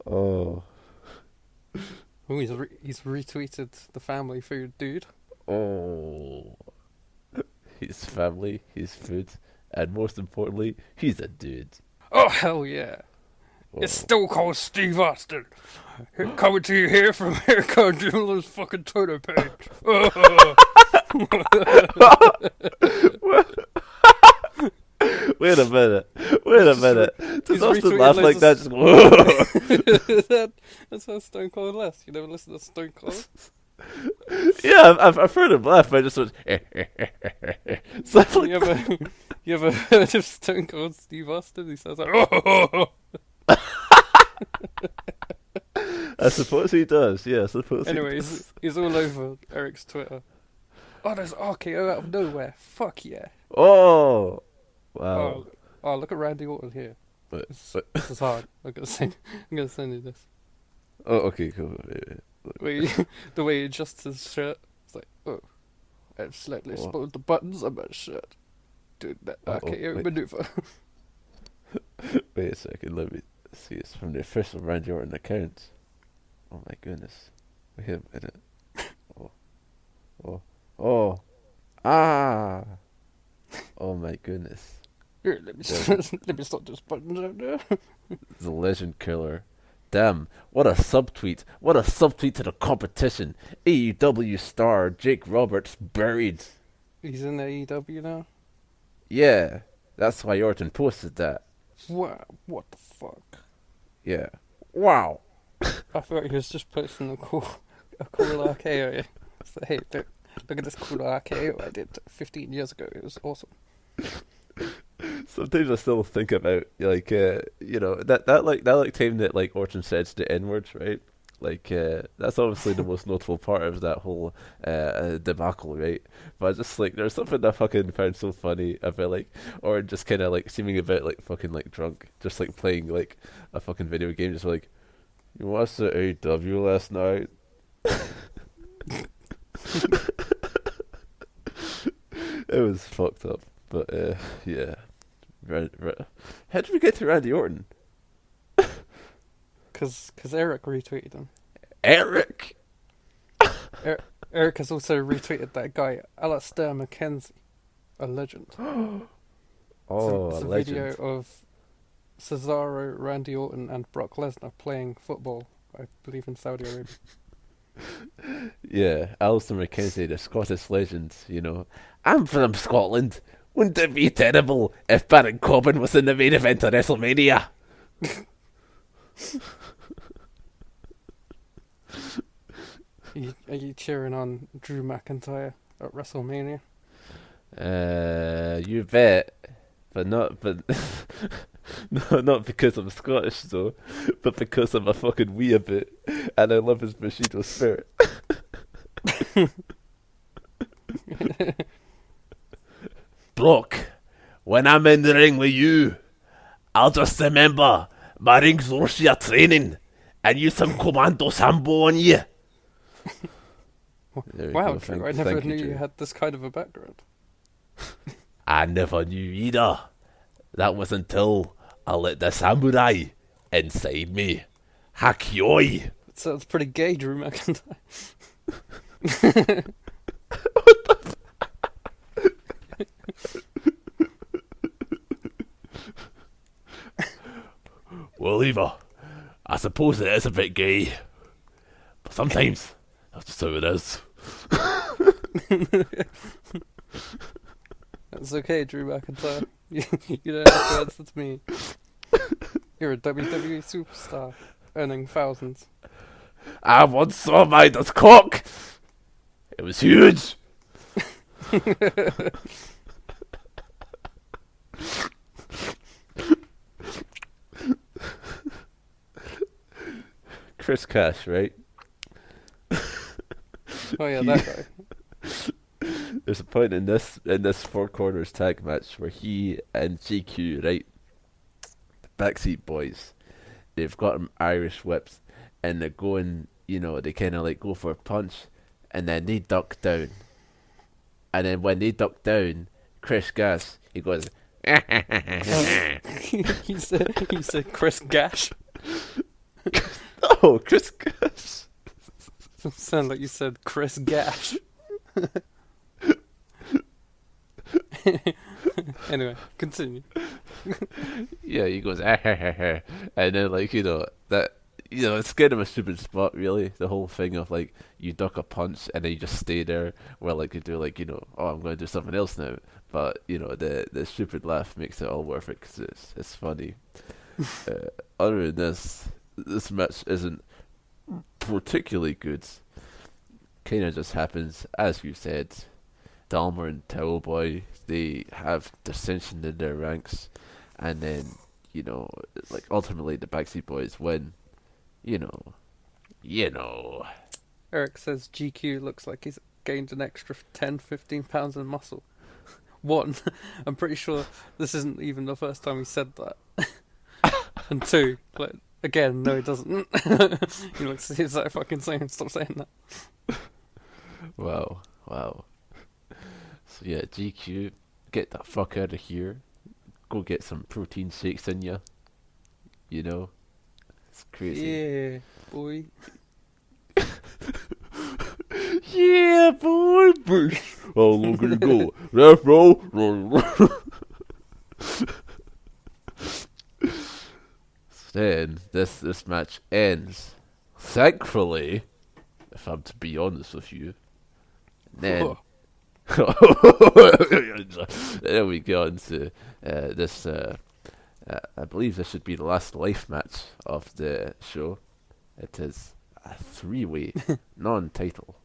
Oh, Oh, he's retweeted the family food dude. oh. He's family, he's food, and most importantly, he's a dude. Oh hell yeah! It's Oh. still called Steve Austin. Coming to you here from America Jewelers fucking Twitter page. Wait a minute. Wait a minute. Does he's Austin retweeted laugh loads like of that? Just whoa. That's how Stone Cold laughs. You never listen to Stone Cold? Yeah, I've heard him laugh, but I just went. So You ever, you ever heard of Stone Cold Steve Austin? He sounds like, oh! I suppose he does. Yeah, I suppose. Anyway, he does. he's all over Eric's Twitter. Oh, there's RKO out of nowhere. Fuck yeah. Oh, wow. Oh, look at Randy Orton here. But, This is hard. I'm gonna send you this. oh, okay, cool. The way he adjusts his shirt. It's like, oh, I've slightly What? spoiled the buttons on my shirt. Doing that RKO wait. maneuver. Wait a second. Let me see. It's from the official Randy Orton account. Oh my goodness. Wait a minute. Oh. Ah. Oh my goodness. Here, let me start those buttons out there. The legend killer. Damn, what a subtweet. What a subtweet to the competition. AEW star Jake Roberts buried. He's in AEW now? Yeah, that's why Orton posted that. Wow, what the fuck? Yeah. Wow. I thought he was just posting a cool RKO. So, hey, look at this cool RKO I did 15 years ago. It was awesome. Sometimes I still think about like that time that like Orton said the N words, right? Like that's obviously the most notable part of that whole debacle, right? But I just like there's something I fucking found so funny about like or just kind of like seeming a bit like fucking like drunk, just like playing like a fucking video game, just like you watched the AEW last night. It was fucked up, but yeah. How did we get to Randy Orton? Cause Eric retweeted him. Eric. Eric has also retweeted that guy, Alistair McKenzie, a legend. Oh, it's a a legend. video of Cesaro, Randy Orton, and Brock Lesnar playing football, I believe in Saudi Arabia. Yeah, Alistair McKenzie, the Scottish legend, you know. I'm from Scotland. Wouldn't it be terrible if Baron Corbin was in the main event of WrestleMania? Are you cheering on Drew McIntyre at WrestleMania? You bet. But no, not because I'm Scottish though, but because I'm a fucking weeabit and I love his Bushido spirit. Brock, when I'm in the ring with you, I'll just remember my ring's Russia training and use some commando sambo on you. Wow, Drew, I never knew you had this kind of a background. I never knew either. That was until I let the samurai inside me. Hakyoi. It sounds pretty gay, Drew McIntyre. Well, Eva, I suppose it is a bit gay. But sometimes, that's just how it is. That's okay, Drew McIntyre. You don't have to answer to me. You're a WWE superstar, earning thousands. I once saw Midas' cock. It was huge. Chris Cash, right? Oh yeah, that guy. There's a point in this Four Corners tag match where he and GQ, right, the Backseat Boys, they've got them Irish whips, and they're going, you know, they kind of like go for a punch, and then they duck down, and then when they duck down, Chris Gas, he goes, he said Chris Gash. oh, Chris Gas. Sound like you said Chris Gash. Anyway, continue. Yeah, he goes, and then like, you know, that, you know, it's kind of a stupid spot, really. The whole thing of like you duck a punch and then you just stay there, while like you do like oh, I'm going to do something else now. But the stupid laugh makes it all worth it because it's funny. Other than this match isn't particularly good. Kind of just happens, as you said. Dalmer and Towelboy, they have dissension in their ranks, and then like ultimately the Backseat Boys win. You know. Eric says GQ looks like he's gained an extra 10-15 pounds in muscle. One, I'm pretty sure this isn't even the first time he said that. And two, like, again, no, he doesn't. He looks the exact fucking same. Stop saying that. Wow. So yeah, GQ, get the fuck out of here. Go get some protein shakes in ya. It's crazy. Yeah, boy. Yeah, boy. Oh, look at you go. Left row. Then this match ends. Thankfully, if I'm to be honest with you. Then then we go into this. I believe this should be the last life match of the show. It is a 3-way non-title.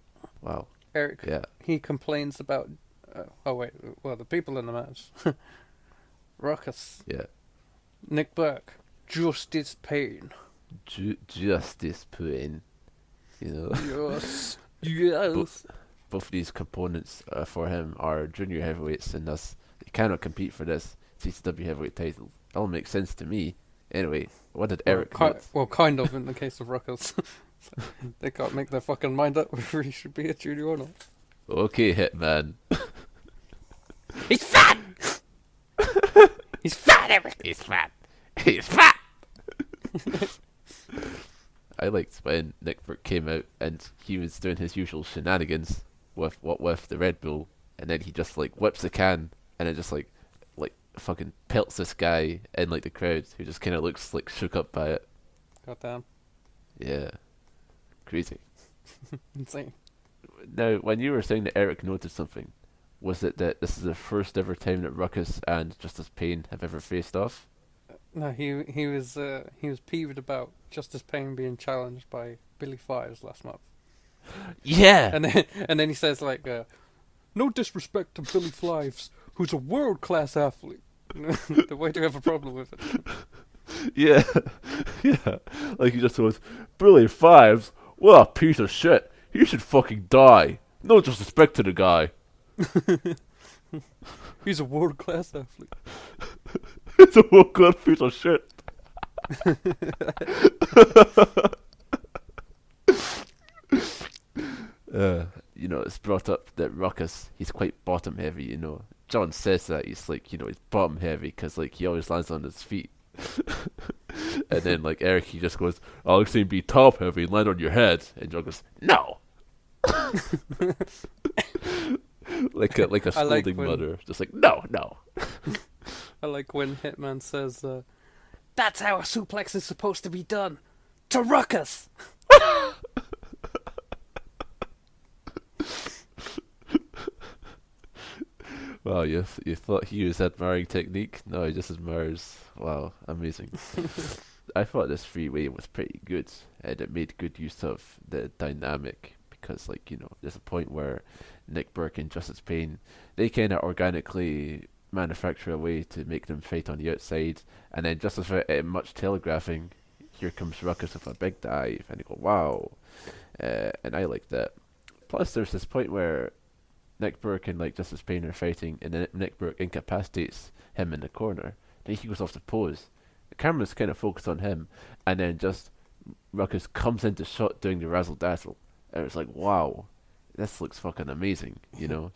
Wow. Eric, Yeah. he complains about... the people in the match. Ruckus. Yeah. Nick Burke. Justice Pain. Justice Pain. Yes. Yes. Both of these components for him are junior heavyweights, and thus they cannot compete for this CZW heavyweight title. It all makes sense to me. Anyway, what did Eric note? Well, kind of in the case of Ruckus. They can't make their fucking mind up whether he should be a junior or not. Okay, Hitman. He's fat! He's fat, Eric! He's fat. He's fat! I liked when Nick Burke came out and he was doing his usual shenanigans with the Red Bull, and then he just like whips the can and it just like fucking pelts this guy in like the crowd who just kind of looks like shook up by it. Goddamn. Yeah, crazy. Insane. Now, when you were saying that Eric noticed something, was it that this is the first ever time that Ruckus and Justice Pain have ever faced off? No, he was peeved about Justice Pain being challenged by Billy Fires last month. Yeah. And then he says like, no disrespect to Billy Flives, who's a world class athlete. Why do you have a problem with it? Yeah. Like he just goes, Billy Fives, what a piece of shit. He should fucking die. No disrespect to the guy. He's a world class athlete. It's a world class piece of shit. It's brought up that Ruckus, he's quite bottom heavy, John says that he's like, he's bottom heavy because like he always lands on his feet. And then like Eric, he just goes, I'll say be top heavy, land on your head. And John goes, no. like a scolding mother, just like no. I like when Hitman says, that's how a suplex is supposed to be done. To Ruckus! Wow, you thought he was admiring technique? No, he just admires. Wow, amazing. I thought this 3-way was pretty good, and it made good use of the dynamic because, like, there's a point where Nick Burke and Justice Pain, they kind of organically manufacture a way to make them fight on the outside, and then just without much telegraphing, here comes Ruckus with a big dive, and you go, wow. And I like that. Plus, there's this point where Nick Burke and like Justice Pain are fighting, and then Nick Burke incapacitates him in the corner. Then he goes off to pose. The camera's kind of focused on him, and then just Ruckus comes into shot doing the razzle dazzle, and it's like, wow, this looks fucking amazing,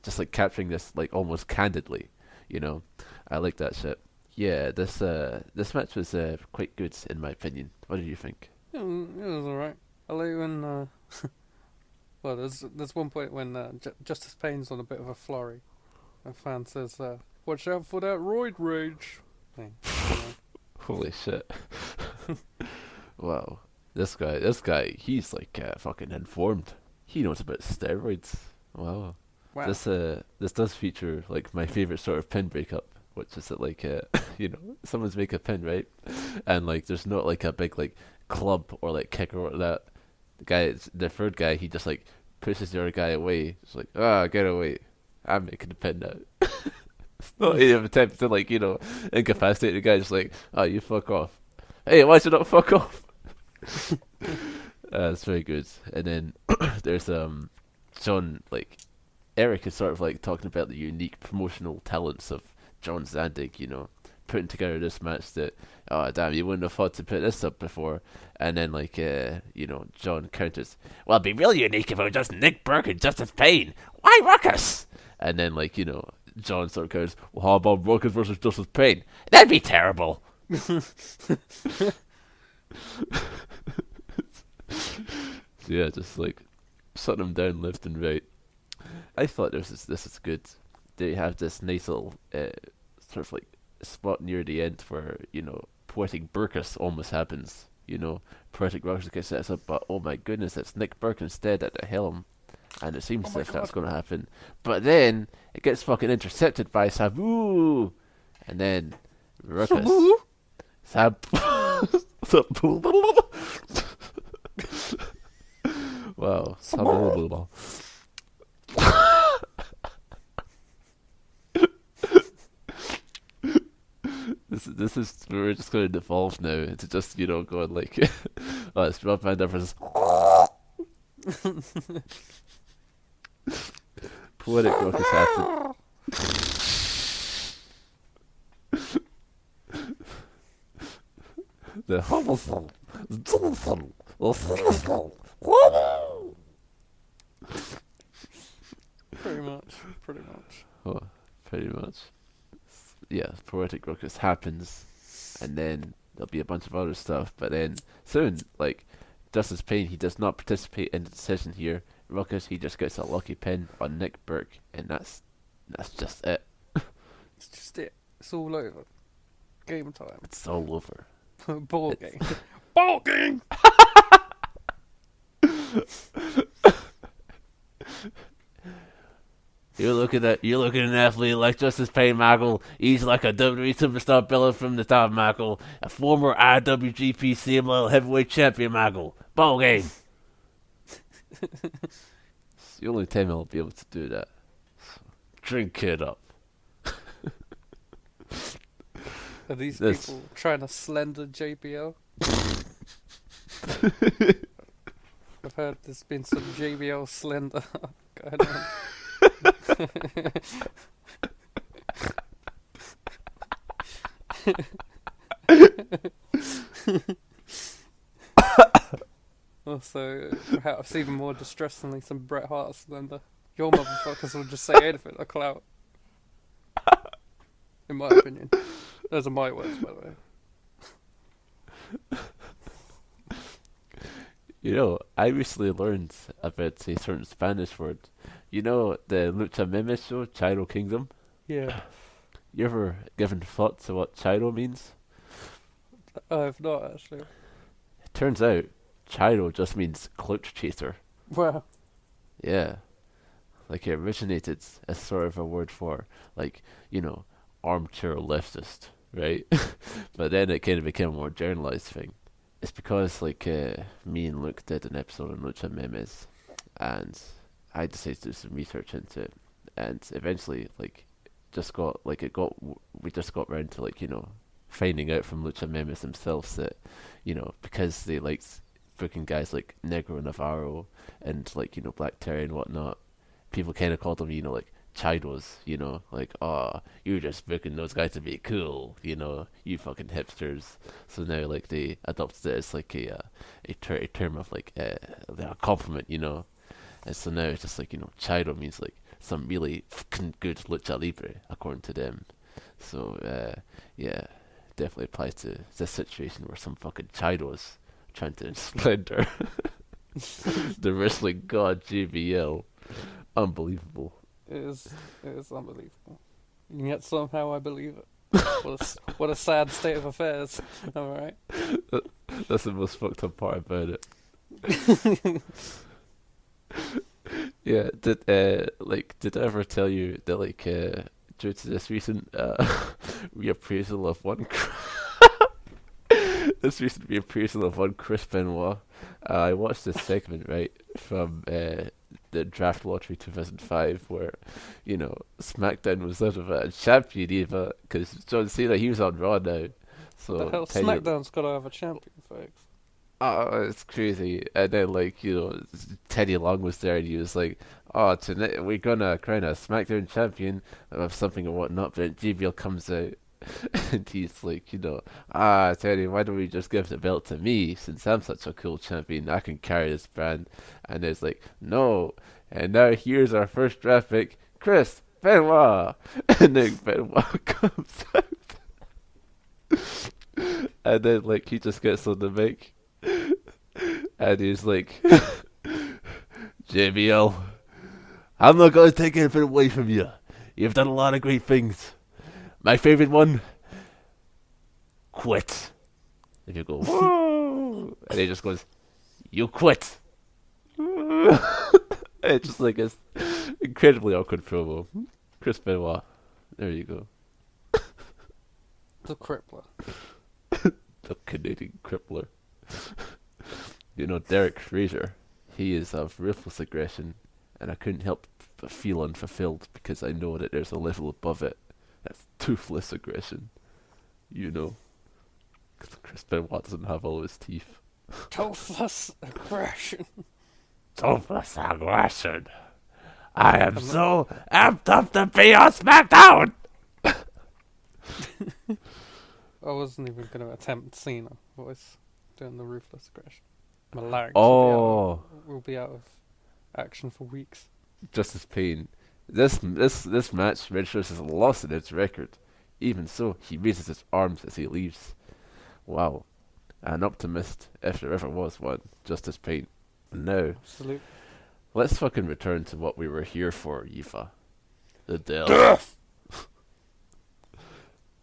just like capturing this like almost candidly, I like that shit. Yeah, this match was quite good in my opinion. What did you think? It was alright. I like when well, there's one point when Justice Pain's on a bit of a flurry. A fan says, watch out for that roid rage thing. Holy shit. Wow. This guy, he's like fucking informed. He knows about steroids. Wow. Wow. This does feature like my favorite sort of pin breakup, which is that like someone's make a pin, right, and like there's not like a big like club or like kicker or that. The third guy, he just like pushes the other guy away. It's like, get away. I'm making the pin now. It's not any attempt to like incapacitate the guy. Just like, you fuck off. Hey, why should not fuck off? It's very good. And then there's John, like Eric is sort of like talking about the unique promotional talents of John Zandig, putting together this match that, oh damn, you wouldn't have thought to put this up before. And then like John counters, well, it'd be really unique if it was just Nick Burke and Justice Payne. Why Ruckus? And then like John sort of goes, well, how about Ruckus versus Justice Payne? That'd be terrible. Yeah, just like shutting them down left and right. I thought this is good. They have this nice little sort of like spot near the end where poetic Burkus almost happens. Poetic Ruckus gets set up, but oh my goodness, it's Nick Burke instead at the helm, and it seems as if that's going to happen. But then it gets fucking intercepted by Sabu, and then Ruckus. Wow. This is we're just going to devolve now into just going like, oh, it's Rob Van versus poetic rock has happened. The homosexual. Pretty much. Oh, pretty much. Yeah, poetic ruckus happens, and then there'll be a bunch of other stuff. But then soon, like Justice Payne, he does not participate in the decision here. Ruckus, he just gets a lucky pin on Nick Burke, and that's just it. It's just it. It's all over. Game time. It's all over. Ball game. Ball game. You're looking at an athlete like Justice Payne, Michael. He's like a WWE superstar billing from the top, Michael. A former IWGP CMLL heavyweight champion, Michael. Ball game. It's the only time I'll be able to do that. Drink it up. Are these people trying to slender JBL? I've heard there's been some JBL slender going on. Also, perhaps even more distressingly, some Bret Hart slender. Your motherfuckers will just say anything like clout. In my opinion. Those are my words, by the way. I recently learned about a certain Spanish word. The Lucha Meme show, Chairo Kingdom? Yeah. You ever given thought to what Chairo means? I've not, actually. It turns out, Chairo just means clout chaser. Wow. Yeah. Like, it originated as sort of a word for, like, armchair leftist, right? But then it kind of became a more generalized thing. It's because, like, me and Luke did an episode on Lucha Memes, and I decided to do some research into it, and eventually, like, we just got round to, like, finding out from Lucha Memes themselves that, because they liked booking guys like Negro Navarro and, like, Black Terry and whatnot, people kind of called them, like, Chidos, like, oh, you're just booking those guys to be cool, you fucking hipsters. So now, like, they adopted it as, like, a term of, like, a compliment, And so now it's just, like, Chido means, like, some really fucking good lucha libre, according to them. So, yeah, definitely applies to this situation where some fucking Chidos trying to slender the wrestling god JBL. Unbelievable. It is unbelievable. And yet somehow I believe it. What a sad state of affairs. All right. That's the most fucked up part about it. Yeah, did I ever tell you that due to this recent reappraisal of one this recent reappraisal of one Chris Benoit, I watched this segment right from the Draft Lottery 2005 where SmackDown was out of a champion even because John Cena he was on Raw now, so The hell, SmackDown's got to have a champion, folks. oh, it's crazy. And then, Teddy Long was there and he was like, oh, tonight we're gonna crown a SmackDown champion of something or whatnot. But JBL comes out and he's like, Teddy, why don't we just give the belt to me since I'm such a cool champion? I can carry this brand. And it's like, no. And now here's our first draft pick, Chris Benoit. And then Benoit comes out. And then, he just gets on the mic. And he's like, JBL, I'm not going to take anything away from you. You've done a lot of great things. My favorite one, quit. And you go, whoa. And he just goes, you quit. It's just it's incredibly awkward promo. Chris Benoit. There you go. The crippler. The Canadian crippler. Derek Fraser, he is of ruthless aggression, and I couldn't help but feel unfulfilled because I know that there's a level above it. That's toothless aggression. Because Chris Benoit doesn't have all his teeth. Toothless aggression. Toothless aggression. I am so amped up to be on SmackDown! I wasn't even going to attempt Cena voice doing the ruthless aggression. My larynx will be out of action for weeks. Justice Payne. This match registers as a loss in its record. Even so, he raises his arms as he leaves. Wow. An optimist, if there ever was one. Justice Payne. Now, Absolutely. let's fucking return to what we were here for, Eva. The Delph.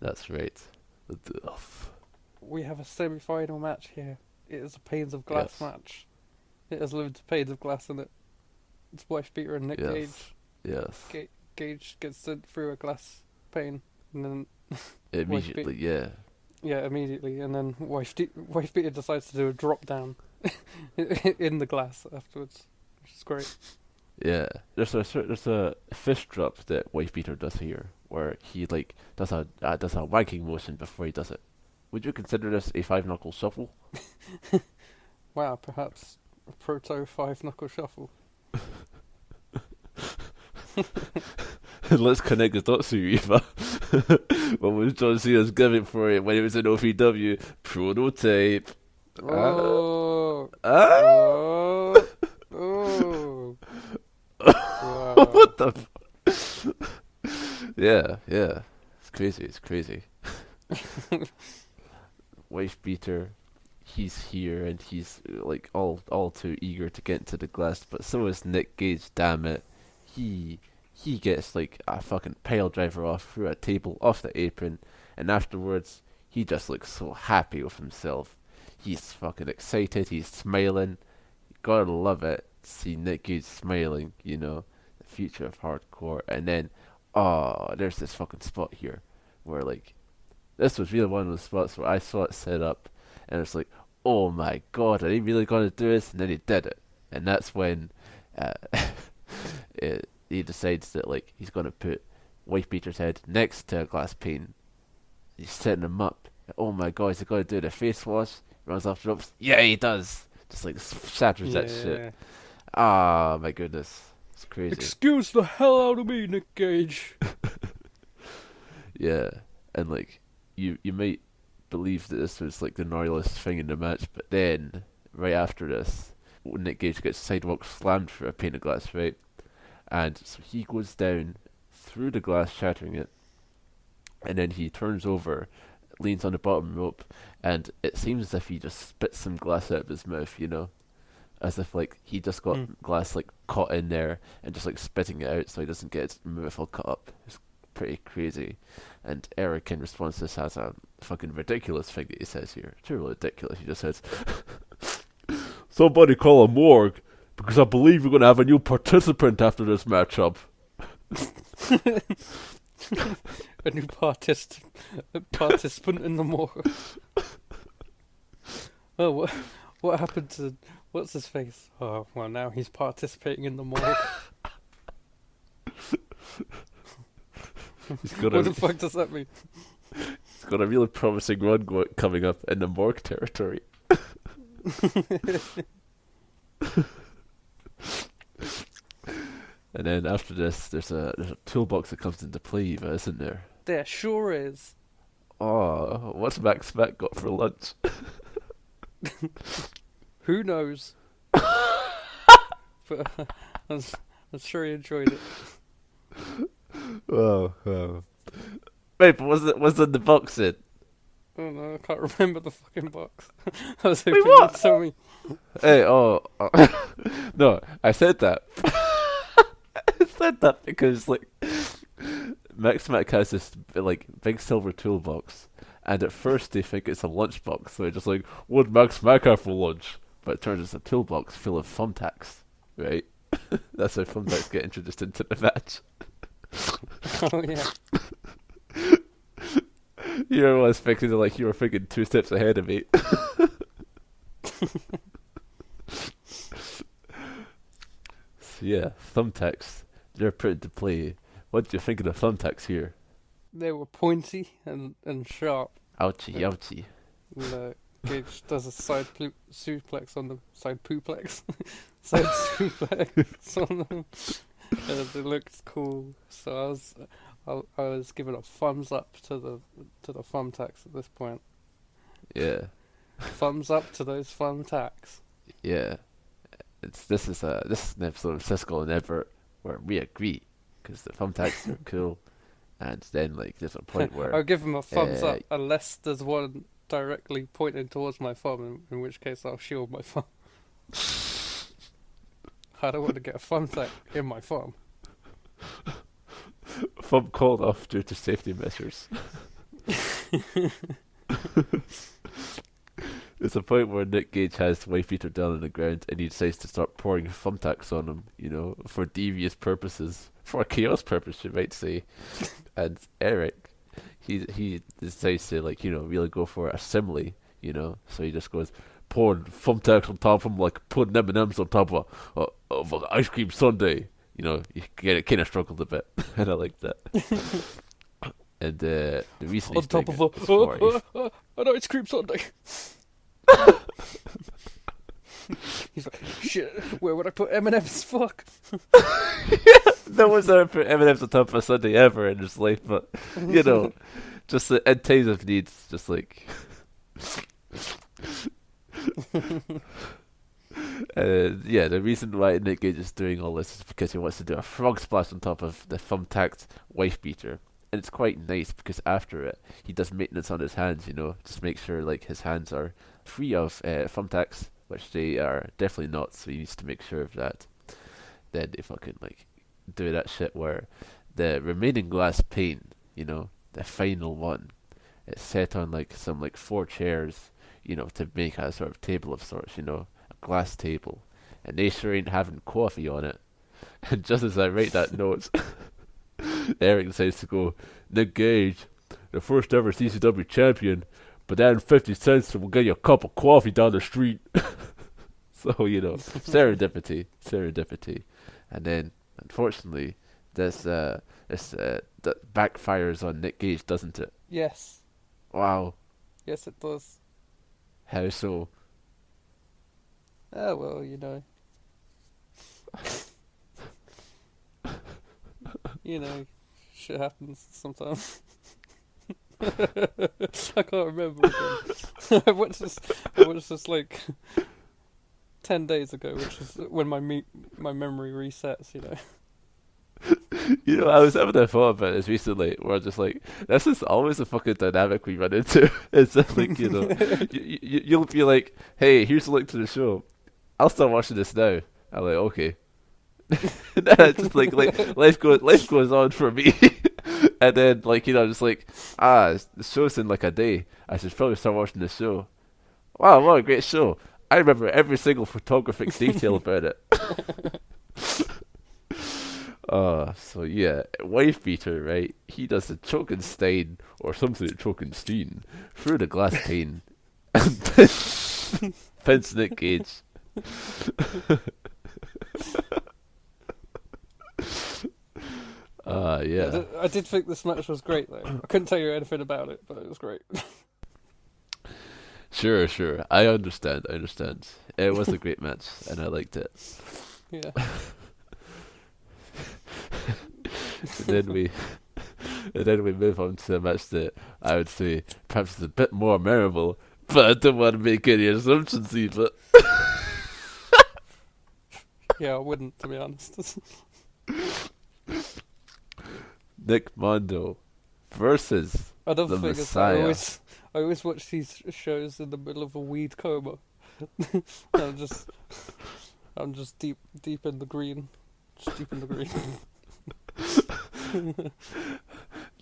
That's right. The Delph. We have a semi-final match here. It is a Panes of Glass match. It has loads of Panes of Glass in it. It's wife beater and Nick Gage. Yes. Gage gets sent through a glass pane, and then immediately, yeah, immediately, and then wife beater decides to do a drop down in the glass afterwards, which is great. Yeah, there's a fish drop that wife beater does here, where he does a wanking motion before he does it. Would you consider this a 5-knuckle shuffle? Wow, perhaps a proto 5-knuckle shuffle. Let's connect the dots here, Eva. What was John Cena's gimmick for it when he was in OVW? Prototype. Oh. Wow. What the Yeah. It's crazy. Wife beater, he's here and he's all too eager to get into the glass, but so is Nick Gage, damn it. He gets a fucking pile driver off through a table off the apron, and afterwards he just looks so happy with himself. He's fucking excited, he's smiling. You gotta love it, see Nick Gage smiling, the future of hardcore. And then, there's this fucking spot here where this was really one of those spots where I saw it set up, and it's oh my god, are they really gonna do this? And then he did it, and that's when he decides that he's gonna put wife beater's head next to a glass pane. He's setting him up. Oh my god, is he gonna do the face wash? Runs off the ropes. Yeah, he does. Just shatters that shit. Ah, my goodness, it's crazy. Excuse the hell out of me, Nick Gage. Yeah, and you might believe that this was the gnarliest thing in the match, but then right after this, Nick Gage gets sidewalk slammed through a pane of glass, right? And so he goes down through the glass, shattering it, and then he turns over, leans on the bottom rope, and it seems as if he just spits some glass out of his mouth, as if he just got glass caught in there and just spitting it out so he doesn't get his mouth all cut up. It's pretty crazy. And Eric, in response to this, has a fucking ridiculous thing that he says here. It's really ridiculous. He just says, "Somebody call a morgue, because I believe we're going to have a new participant after this matchup." A new participant in the morgue. Oh, what happened to what's his face? Oh, well, now he's participating in the morgue. What the fuck does that mean? He's got a really promising run coming up in the morgue territory. And then after this, there's a toolbox that comes into play, Eva, isn't there? There sure is. Oh, what's Max Mac got for lunch? Who knows? But I'm sure he enjoyed it. Oh. Wait, but was in the box in? Oh no, I can't remember the fucking box. I was hoping Wait, what? you'd tell me. Hey, no, I said that. I said that because, like, Max Mac has this, like, big silver toolbox, and at first they think it's a lunchbox, so they're just like, "What'd Max Mac have for lunch?" But it turns out it's a toolbox full of thumbtacks, right? That's how thumbtacks get introduced into the match. Oh yeah. You know, I was thinking, like, you were thinking 2 steps ahead of me. So yeah, thumbtacks, they're put into play. What do you think of the thumbtacks here? They were pointy and sharp. Ouchie, ouchie. And, Gage does a side suplex on the side pooplex. Side suplex on them. And it looked cool. So I was giving a thumbs up to the thumbtacks at this point. Yeah. Thumbs up to those thumbtacks. Yeah. This is an episode of Siskel and Everett where we agree, because the thumbtacks are cool, and then, like, there's a point where I'll give him a thumbs up unless there's one directly pointing towards my thumb, in which case I'll shield my thumb. I don't want to get a thumbtack in my thumb. thumb called off due to safety measures. There's a point where Nick Gage has wife beater down on the ground and he decides to start pouring thumbtacks on him, you know, for devious purposes, for a chaos purpose, you might say. And Eric, he decides to, like, you know, really go for a simile, you know, so he just goes pouring thumbtacks on top of him, like putting M&Ms on top of an ice cream sundae. You know, you kind of struggled a bit, and I like that. And the reason on he's top doing of it is for an ice cream sundae. He's like, shit, where would I put M&M's? Fuck. No one's ever put M&M's on top of a sundae ever in his life, but, you know, just in times of needs, just like... yeah, the reason why Nick Gage is doing all this is because he wants to do a frog splash on top of the thumbtacked wife beater. And it's quite nice because after it, he does maintenance on his hands, you know, just make sure, like, his hands are free of thumbtacks, which they are definitely not, so he needs to make sure of that. Then they fucking, like, do that shit where the remaining glass pane, you know, the final one, it's set on, like, some, like, 4 chairs, you know, to make a sort of table of sorts, you know, a glass table. And they sure ain't having coffee on it. And just as I write that note, Eric decides to go, "Nick Gage, the first ever CZW champion, but then 50 cents will get you a cup of coffee down the street." So, you know, serendipity. And then, unfortunately, this that backfires on Nick Gage, doesn't it? Yes. Wow. Yes, it does. How so? Oh, well, you know. You know, shit happens sometimes. I can't remember again. I watched this like 10 days ago, which is when my memory resets, you know. You know, I was having a thought about this recently, where I'm just like, this is always a fucking dynamic we run into. It's just like, you know, you'll be like, "Hey, here's the link to the show. I'll start watching this now." I'm like, "Okay." And then I just like life goes on for me. And then, like, just like, the show's in like a day. I should probably start watching the show. Wow, what a great show. I remember every single photographic detail about it. So yeah, wife beater, right? He does the Chokenstein, or something at Chokenstein, through the glass pane, and pins Nick Cage. Yeah. I did think this match was great, though. I couldn't tell you anything about it, but it was great. Sure. I understand. It was a great match, and I liked it. Yeah. And then we move on to a match that I would say perhaps is a bit more memorable, but I don't want to make any assumptions either. Yeah, I wouldn't, to be honest. Nick Mondo versus Another the thing is Messiah. I always watch these shows in the middle of a weed coma. I'm just deep in the green. Just deep in the green.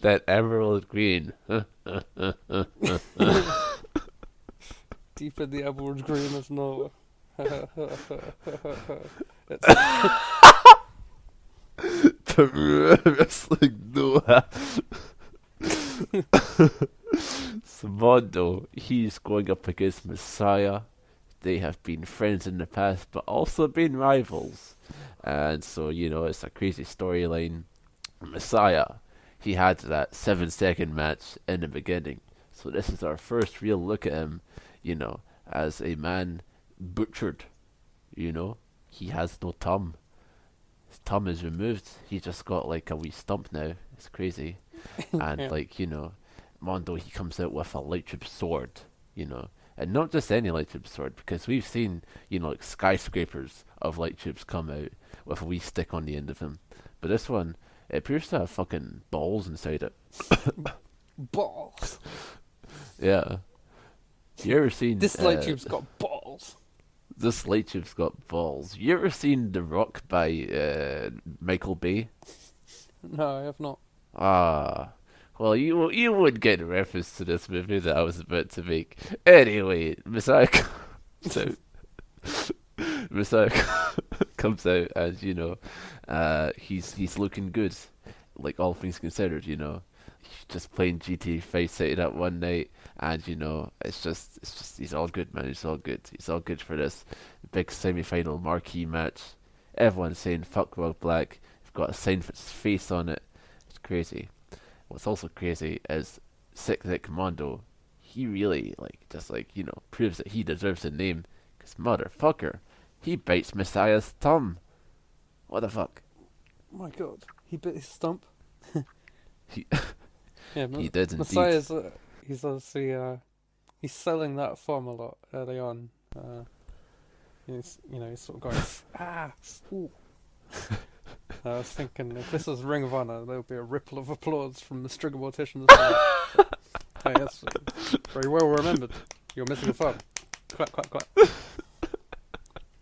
That emerald green. Deep in the emerald green of Noah. The wrestling Noah. So Mondo, he's going up against Messiah. They have been friends in the past, but also been rivals. And so, it's a crazy storyline. Messiah, he had that 7-second match in the beginning. So this is our first real look at him, as a man butchered. He has no thumb. His thumb is removed. He just got like a wee stump now. It's crazy. And Yeah. Mondo, he comes out with a light tube sword, and not just any light tube sword, because we've seen, like skyscrapers of light tubes come out with a wee stick on the end of them. But this one, it appears to have fucking balls inside it. Balls. Yeah. You ever seen This light tube's got balls. This light tube's got balls. You ever seen The Rock by Michael Bay? No, I have not. Well, you would get a reference to this movie that I was about to make. Anyway, Messiah comes out. Messiah comes out, and he's looking good, like all things considered. He's just playing GT 5 City that one night, and it's just he's all good, man. He's all good for this big semi-final marquee match. Everyone's saying fuck Rob Black. You've got a sign for his face on it. It's crazy. What's also crazy is Sick Nick Mondo. He really proves that he deserves a name. Cause motherfucker, he bites Messiah's thumb. What the fuck? Oh my god, he bit his stump. He Yeah, he did indeed. Messiah's he's obviously he's selling that form a lot early on. He's sort of going ooh. I was thinking if this was Ring of Honor, there would be a ripple of applause from the Stringer morticians. Hey, that's very well remembered. You're missing a thumb. Clap, clap, clap.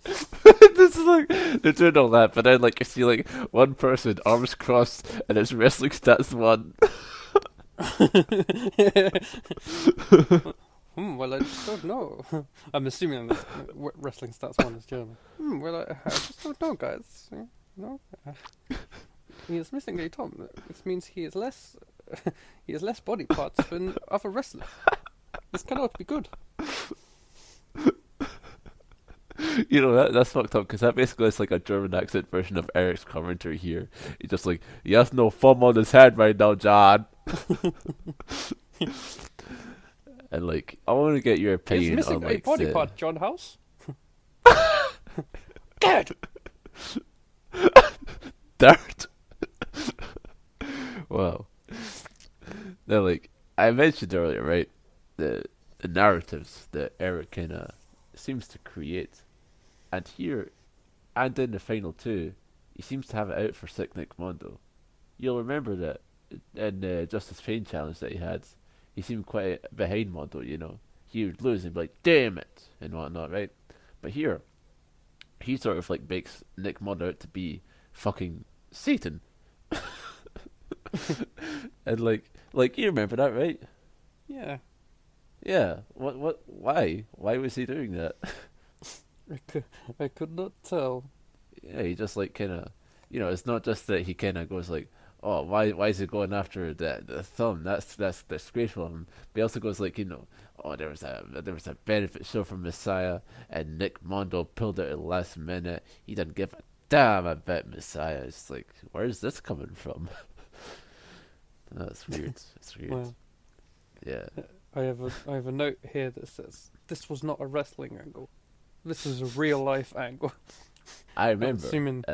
This is like they're doing all that, but then you see one person arms crossed and it's wrestling stats 1. Well, I just don't know. I'm assuming that wrestling stats 1 is German. Well, I just don't know, guys. He is missing a thumb. This means he has less body parts than other wrestlers. This cannot be good. That's fucked up because that basically is like a German accent version of Eric's commentary here. He's just like, he has no thumb on his head right now, John. And I want to get your opinion He's on missing a body part, John House. Dead. Dirt. Wow. Now, I mentioned earlier, right? The narratives that Eric kind of seems to create, and here, and in the final 2, he seems to have it out for Sick Nick Mondo. You'll remember that in the Justice Pain challenge that he had, he seemed quite behind Mondo. He would lose and be like, "Damn it," and whatnot, right? But here, he sort of makes Nick Mondo out to be fucking Satan. And like you remember that, right? Yeah, Yeah. Why was he doing that? I could not tell. Yeah, he just like kind of, it's not just that he kind of goes like, oh, why is he going after the thumb? That's disgraceful of him. But he also goes like, oh, there was a benefit show from Messiah, and Nick Mondo pulled it at the last minute. He didn't give a damn about Messiah. It's like, where's this coming from? That's weird. It's weird. Well, Yeah. I have a note here that says this was not a wrestling angle. This is a real life angle. I remember. I'm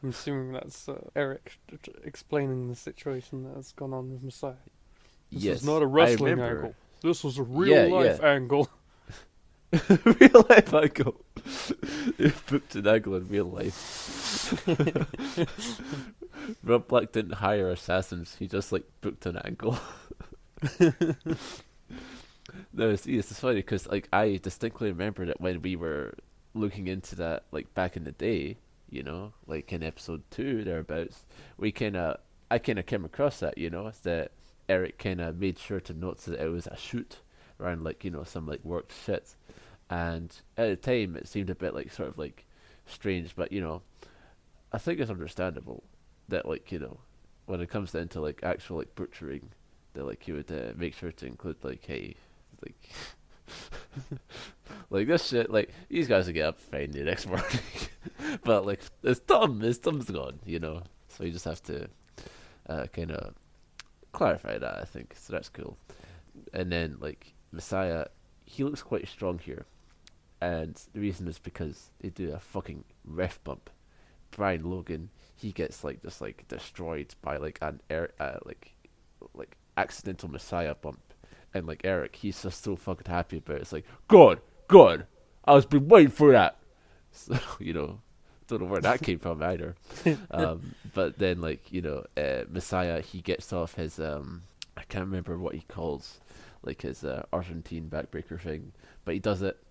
assuming that's Eric explaining the situation that has gone on with Messiah. This yes, was not a wrestling I remember. angle. This was a real life angle. Real life angle. You booked an angle in real life. Rob Black didn't hire assassins. He just like booked an angle. No, it's funny because like I distinctly remember that when we were looking into that like back in the day, like in episode 2 thereabouts, I kind of came across that, that Eric kind of made sure to note that it was a shoot around like some like work shit, and at the time it seemed a bit like sort of like strange, but I think it's understandable that like when it comes down to like actual like butchering, that like he would make sure to include like, hey, like like this shit, like these guys will get up fine the next morning, but like his thumb's gone, so you just have to kind of clarify that, I think. So that's cool. And then like Messiah, he looks quite strong here, and the reason is because they do a fucking ref bump. Brian Logan, he gets like just like destroyed by like an like accidental Messiah bump, and like Eric, he's just so fucking happy about it. It's like, good, I was been waiting for that. So don't know where that came from either. But then like Messiah, he gets off his I can't remember what he calls like his Argentine backbreaker thing, but he does it,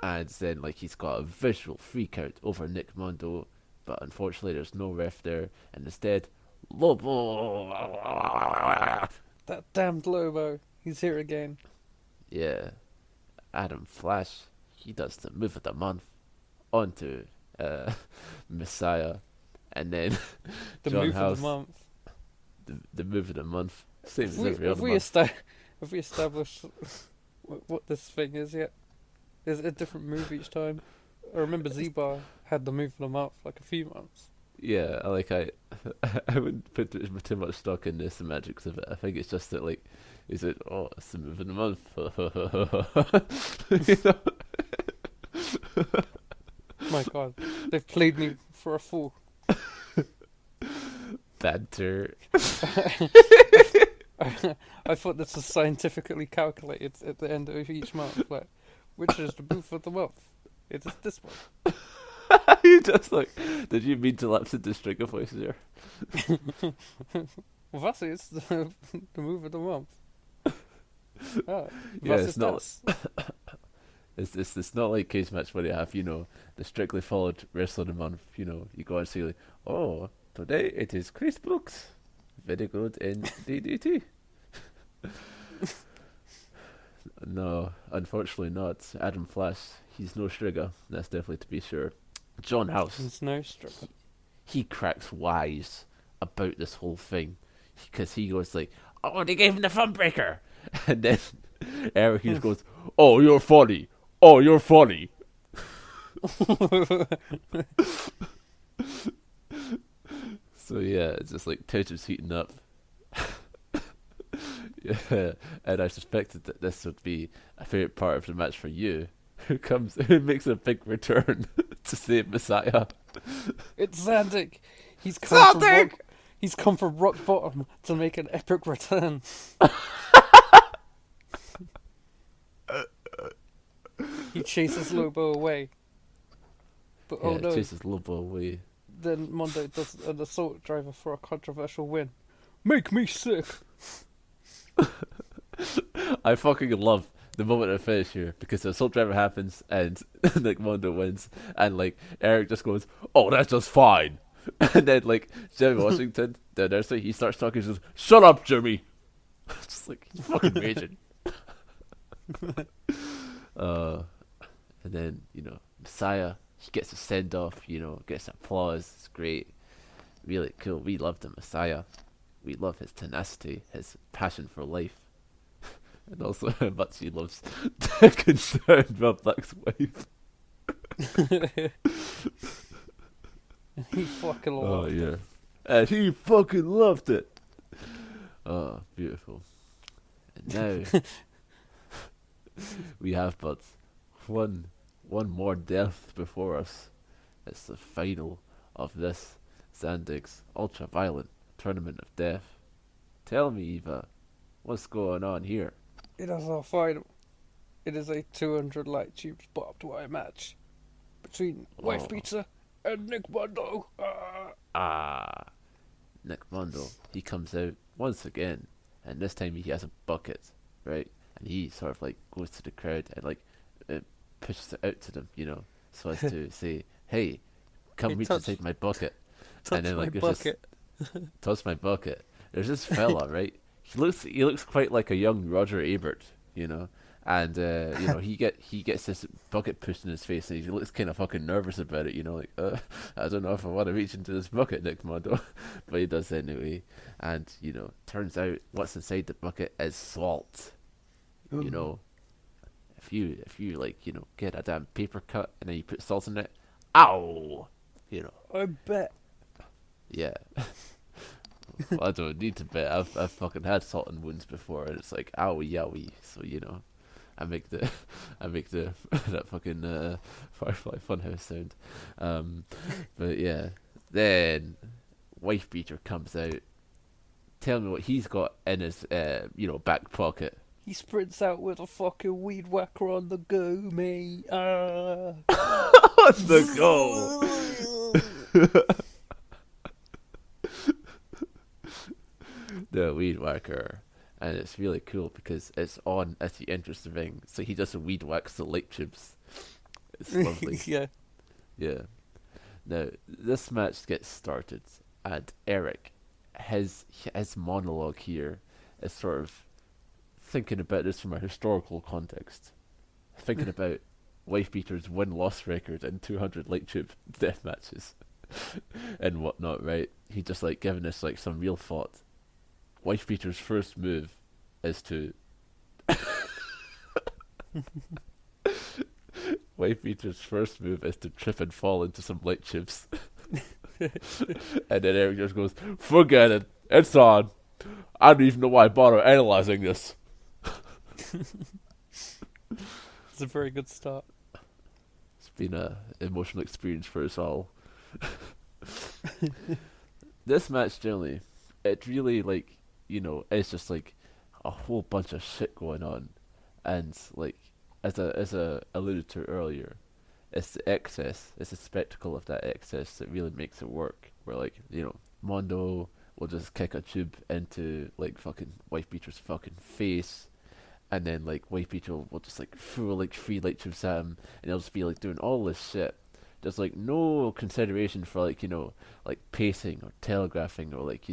and then like he's got a visual freak out over Nick Mondo, but unfortunately there's no ref there, and instead Lobo. That damned Lobo, he's here again. Yeah, Adam Flash, he does the move of the month onto Messiah, and then The John move House, of the month. the move of the month, same as every Have other we month. have we established what this thing is yet? Is it a different move each time? I remember Z-Bar had the move of the month like a few months. Yeah, I wouldn't put too much stock in the semantics of it. I think it's just that like, is it it's the move of the month? My God, they've played me for a fool. Banter. I thought this was scientifically calculated at the end of each month. Like, which is the move of the month? It is this one. You just like, did you mean to lapse into stringer voice there? Was is the move of the month? Oh, Yeah, was it's ist not. das? It's not like cage match where you have the strictly followed wrestler of the month. You go and say like, oh, today it is Chris Brooks, very good in DDT. No, unfortunately not. Adam Flash, he's no Stringer. That's definitely to be sure. John House, It's no struggle. he cracks wise about this whole thing, because he goes like, "Oh, they gave him the thumb breaker," and then Eric just goes, "Oh, you're funny. Oh, you're funny." So yeah, it's just like tension's heating up. Yeah, and I suspected that this would be a favorite part of the match for you, who makes a big return to save Messiah. It's Zandig. He's come from rock bottom to make an epic return. He chases Lobo away. But oh no, chases Lobo away. then Mondo does an assault driver for a controversial win. Make me sick. I fucking love the moment I finish here, because the assault driver happens and like Mondo wins, and like Eric just goes, "Oh, that's just fine. And then like Jimmy Washington, the nursery, he starts talking. He says, "Shut up, Jimmy." Just like he's fucking raging. And then Messiah, he gets a send off. Gets applause. It's great, really cool. We love the Messiah. We love his tenacity, his passion for life, and also how much he loves taking down Rob Black's wife. He fucking Oh loved yeah, and he fucking loved it. Oh, beautiful. And now we have but one more death before us. It's the final of this Zandig's Ultraviolent Tournament of Death. Tell me, Eva, what's going on here? It is our final. It is a 200 light tubes barbed wire match between Wife Pizza and Nick Mondo. Nick Mondo, he comes out once again, and this time he has a bucket, right? And he sort of like goes to the crowd and like pushes it out to them, so as to say, "Hey, come reach inside my bucket." And then like touch my bucket. There's this fella, right? He looks quite like a young Roger Ebert, and he gets this bucket pushed in his face, and he looks kind of fucking nervous about it, like I don't know if I want to reach into this bucket, Nick Mondo, but he does anyway. And turns out what's inside the bucket is salt. If you like get a damn paper cut and then you put salt in it, ow, I bet. Yeah. Well, I don't need to bet. I've fucking had salt and wounds before, and it's like owie yowie. So I make the that fucking Firefly Funhouse sound. But yeah, then Wife Beater comes out. Tell me what he's got in his back pocket. He sprints out with a fucking weed whacker on the go, mate. On the go. The weed whacker, and it's really cool because it's on as he enters the ring, so he just weed whacks the light tubes. It's lovely. Yeah. Now this match gets started, and Eric, his monologue here is sort of thinking about this from a historical context, thinking about Wife Beater's win-loss record in 200 light tube death matches and whatnot. Right? He just like giving us like some real thought. Wife Beater's first move is to trip and fall into some light tubes. And then Eric just goes, "Forget it, it's on. I don't even know why I bother analyzing this." It's a very good start. It's been an emotional experience for us all. This match generally, it really like it's just like a whole bunch of shit going on, and like as I alluded to earlier, it's the excess, it's the spectacle of that excess that really makes it work. Where like Mondo will just kick a tube into like fucking Wife Beater's fucking face, and then like Wife Beater will just like throw like 3 light tubes at him, and he'll just be like doing all this shit. There's like no consideration for like like pacing or telegraphing or like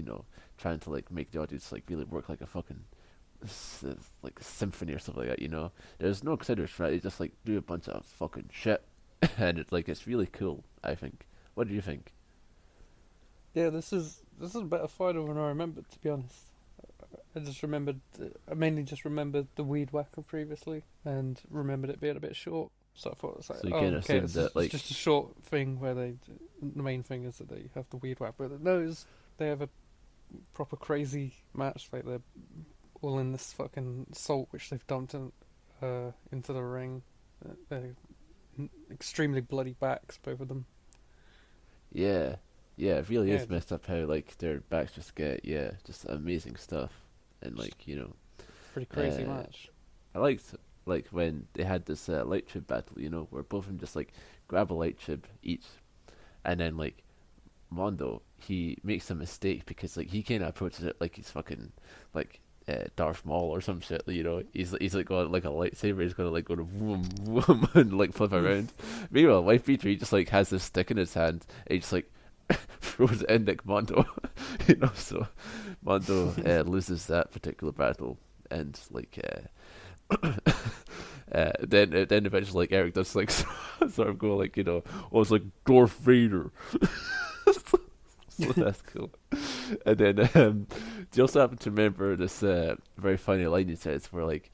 trying to like make the audience like really work like a fucking like a symphony or something like that. There's no consideration for that. They just like do a bunch of fucking shit, and it's really cool. I think. What do you think? Yeah, this is a better fighter than I remembered, to be honest. I mainly just remembered the weed whacker previously, and remembered it being a bit short. So I thought it was like, So you can assume that like it's just a short thing where the main thing is that they have the weed whack, but no, they have a proper crazy match. Like they're all in this fucking salt which they've dumped into the ring. They're extremely bloody backs, both of them. Yeah, it really is messed up how like their backs just get just amazing stuff, and like pretty crazy match. I liked like when they had this light tube battle, where both of them just like grab a light tube each, and then like Mondo, he makes a mistake because like he kind of approaches it like he's fucking like Darth Maul or some shit. He's like got like a lightsaber. He's gonna like go to vroom vroom and like flip around. Meanwhile, Wife Beater, he just like has this stick in his hand, and he just like throws in Nick Mondo. So Mondo loses that particular battle, and like then eventually like Eric does like sort of go like oh, it's like Darth Vader. So that's cool. And then do you also happen to remember this very funny line he says where like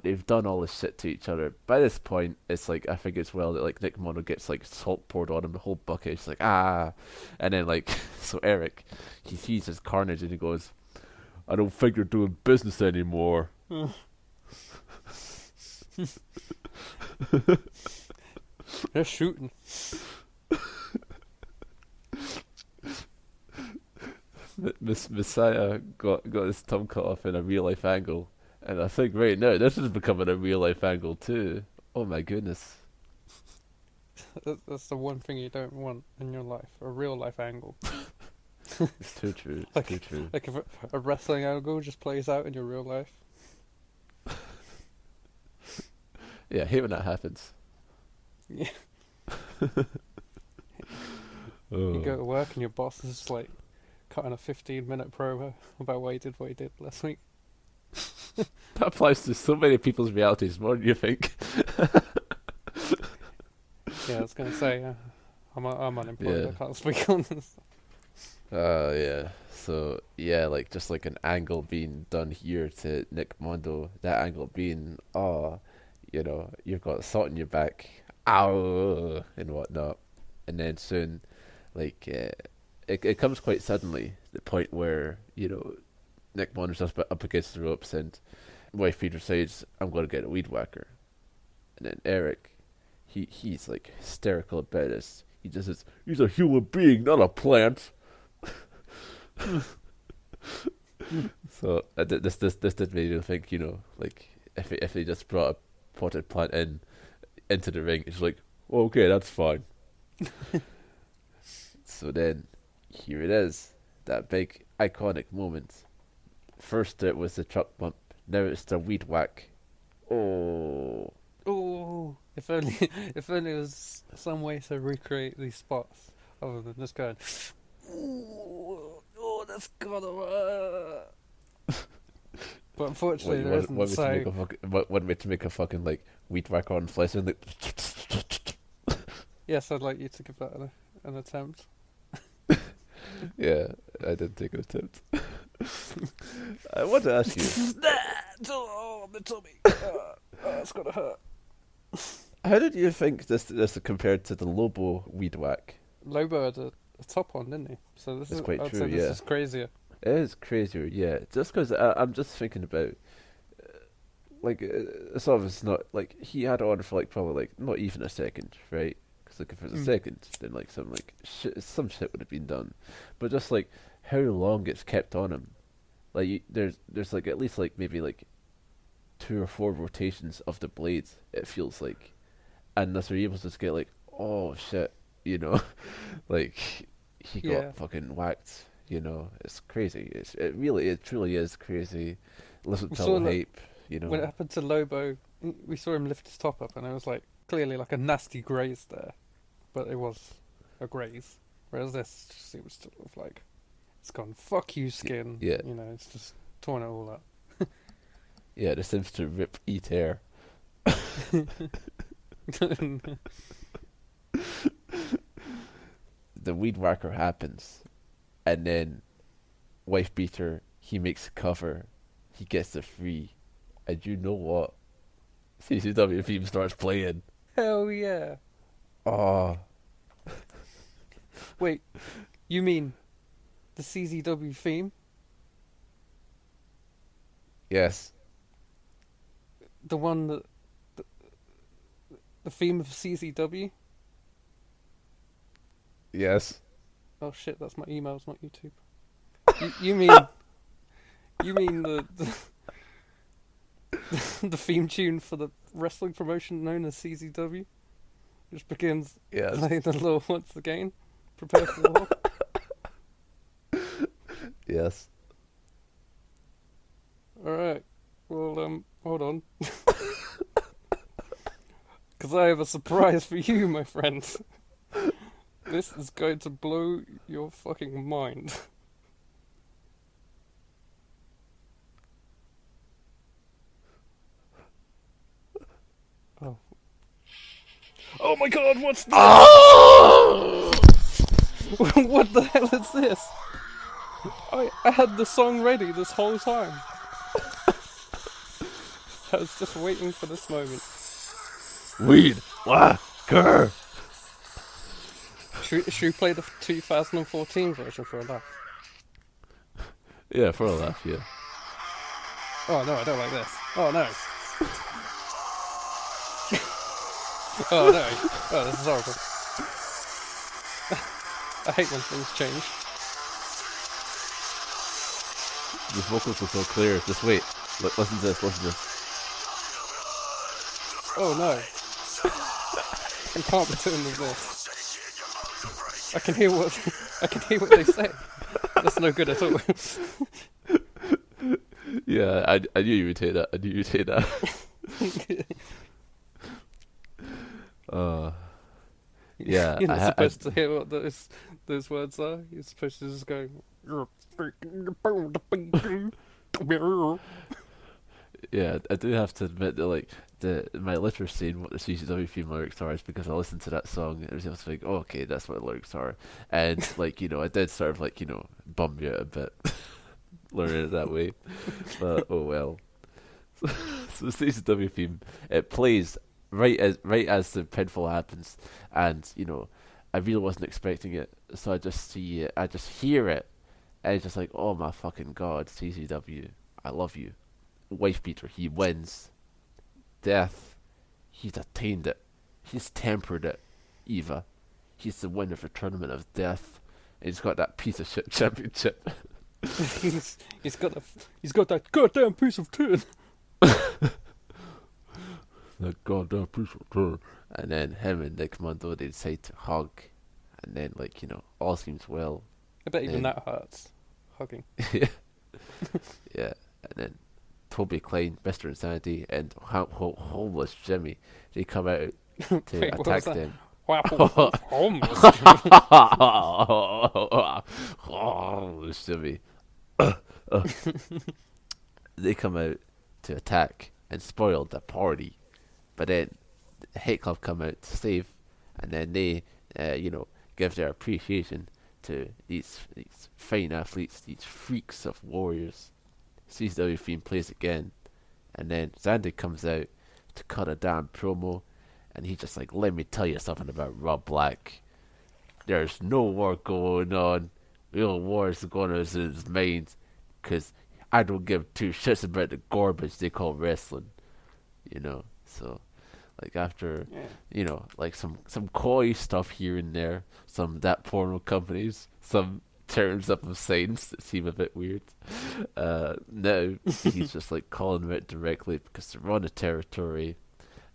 they've done all this shit to each other. By this point, it's like I think it's well that like Nick Mono gets like salt poured on him, the whole bucket. He's like and then like so Eric, he sees his carnage and he goes, "I don't think you're doing business anymore." They're shooting. Messiah got his tongue cut off in a real life angle, and I think right now this is becoming a real life angle too. Oh my goodness. That's the one thing you don't want in your life, a real life angle. It's too true. It's too true. Like if a wrestling angle just plays out in your real life. Yeah, I hate when that happens. Yeah. Oh. You go to work and your boss is just like cutting a 15-minute promo about what he did last week. That applies to so many people's realities more than you think. Yeah, I was gonna say I'm unemployed. Yeah. I can't speak on this. Yeah. So yeah, like just like an angle being done here to Nick Mondo, that angle being you've got salt in your back, ow, and whatnot, and then soon, like it comes quite suddenly, the point where Nick Mondo's just up against the ropes and wife Peter says, "I'm going to get a weed whacker," and then Eric, he's like hysterical about this. He just says, "He's a human being, not a plant." So this did make me think, like if they just brought a potted plant into the ring, it's like, okay, that's fine. So then here it is, that big iconic moment. First it was the truck bump, now it's the weed whack. Oh, If only there was some way to recreate these spots other than just going, that's gotta hurt. But unfortunately there isn't. Want me to make a fucking like weed whacker on flesh and like. Yes, I'd like you to give that an attempt. Yeah, I did take an attempt. I want to ask you. Oh, my tummy. It's gonna hurt. How did you think this compared to the Lobo weed whack? Lobo had a top on, didn't he? So this It's is quite I'd true, say yeah. this is crazier. It is crazier, yeah. Just because I'm just thinking about, sort of it's not like he had it on for like probably like not even a second, right? Because like if it was a second, then like some shit would have been done, but just like how long it's kept on him, like there's like at least like maybe like 2 or 4 rotations of the blades. It feels like, and that's where you're able to just get like, oh shit, like he got fucking whacked. It's crazy. It truly is crazy. Listen to all the hype. When it happened to Lobo, we saw him lift his top up, and it was like clearly like a nasty graze there, but it was a graze. Whereas this just seems to have like it's gone fuck you skin. Yeah. It's just torn it all up. Yeah, this seems to rip eat air. The weed whacker happens, and then wife beater, he makes a cover, he gets the free, and you know what? CZW theme starts playing. Hell yeah! Oh, Wait, you mean the CZW theme? yes. The one that the theme of CZW? Yes. Oh shit, that's my emails, not YouTube. You mean the the theme tune for the wrestling promotion known as CZW, which begins Yes. "Lay the law once again, prepare for war." Yes. All right. Well, hold on, because I have a surprise for you, my friend. This is going to blow your fucking mind. Oh. Oh my god, what's this? What the hell is this? I had the song ready this whole time. I was just waiting for this moment. Weed whacker. Should we play the 2014 version for a laugh? Yeah, for a laugh, yeah. Oh no, I don't like this. Oh no. Oh no. Oh, this is horrible. I hate when things change. The vocals are so clear. Just wait. Listen to this. Listen to this. Oh no. I can't be doing this. I can hear what they say. That's no good at all. Yeah, I knew you would take that. I knew you would take that. Yeah, You're not supposed to hear what those words are. You're supposed to just go. Yeah, I do have to admit that like my literacy in what the CZW theme lyrics are is because I listened to that song and I was just like, oh, okay, that's what the lyrics are, and like I did sort of like bum you out a bit, learning it that way, but oh well. So the CZW theme, it plays right as the pinfall happens, and I really wasn't expecting it, so I just hear it, and it's just like, oh my fucking god, CZW, I love you. Wife beater, he wins. Death, he's attained it. He's tempered it. Eva, he's the winner for Tournament of Death. And he's got that piece of shit championship. he's got that goddamn piece of tin. The goddamn piece of tin. And then him and Nick Mondo, they decide to hug. And then all seems well. I bet even that hurts. Hugging. Yeah. Yeah. And then Toby Klein, Mr. Insanity, and homeless Jimmy, they come out to Wait, attack them. Homeless. Homeless Jimmy. They come out to attack and spoil the party, but then the Hate Club come out to save, and then they, give their appreciation to these fine athletes, these freaks of warriors. CZW theme plays again, and then Zandig comes out to cut a damn promo, and he's just like, let me tell you something about Rob Black. There's no war going on. Real war is going on in his mind, because I don't give two shits about the garbage they call wrestling. So like after like some coy stuff here and there, some that porno companies, some terms up of signs that seem a bit weird. Now he's just like calling them out directly because they're on the territory,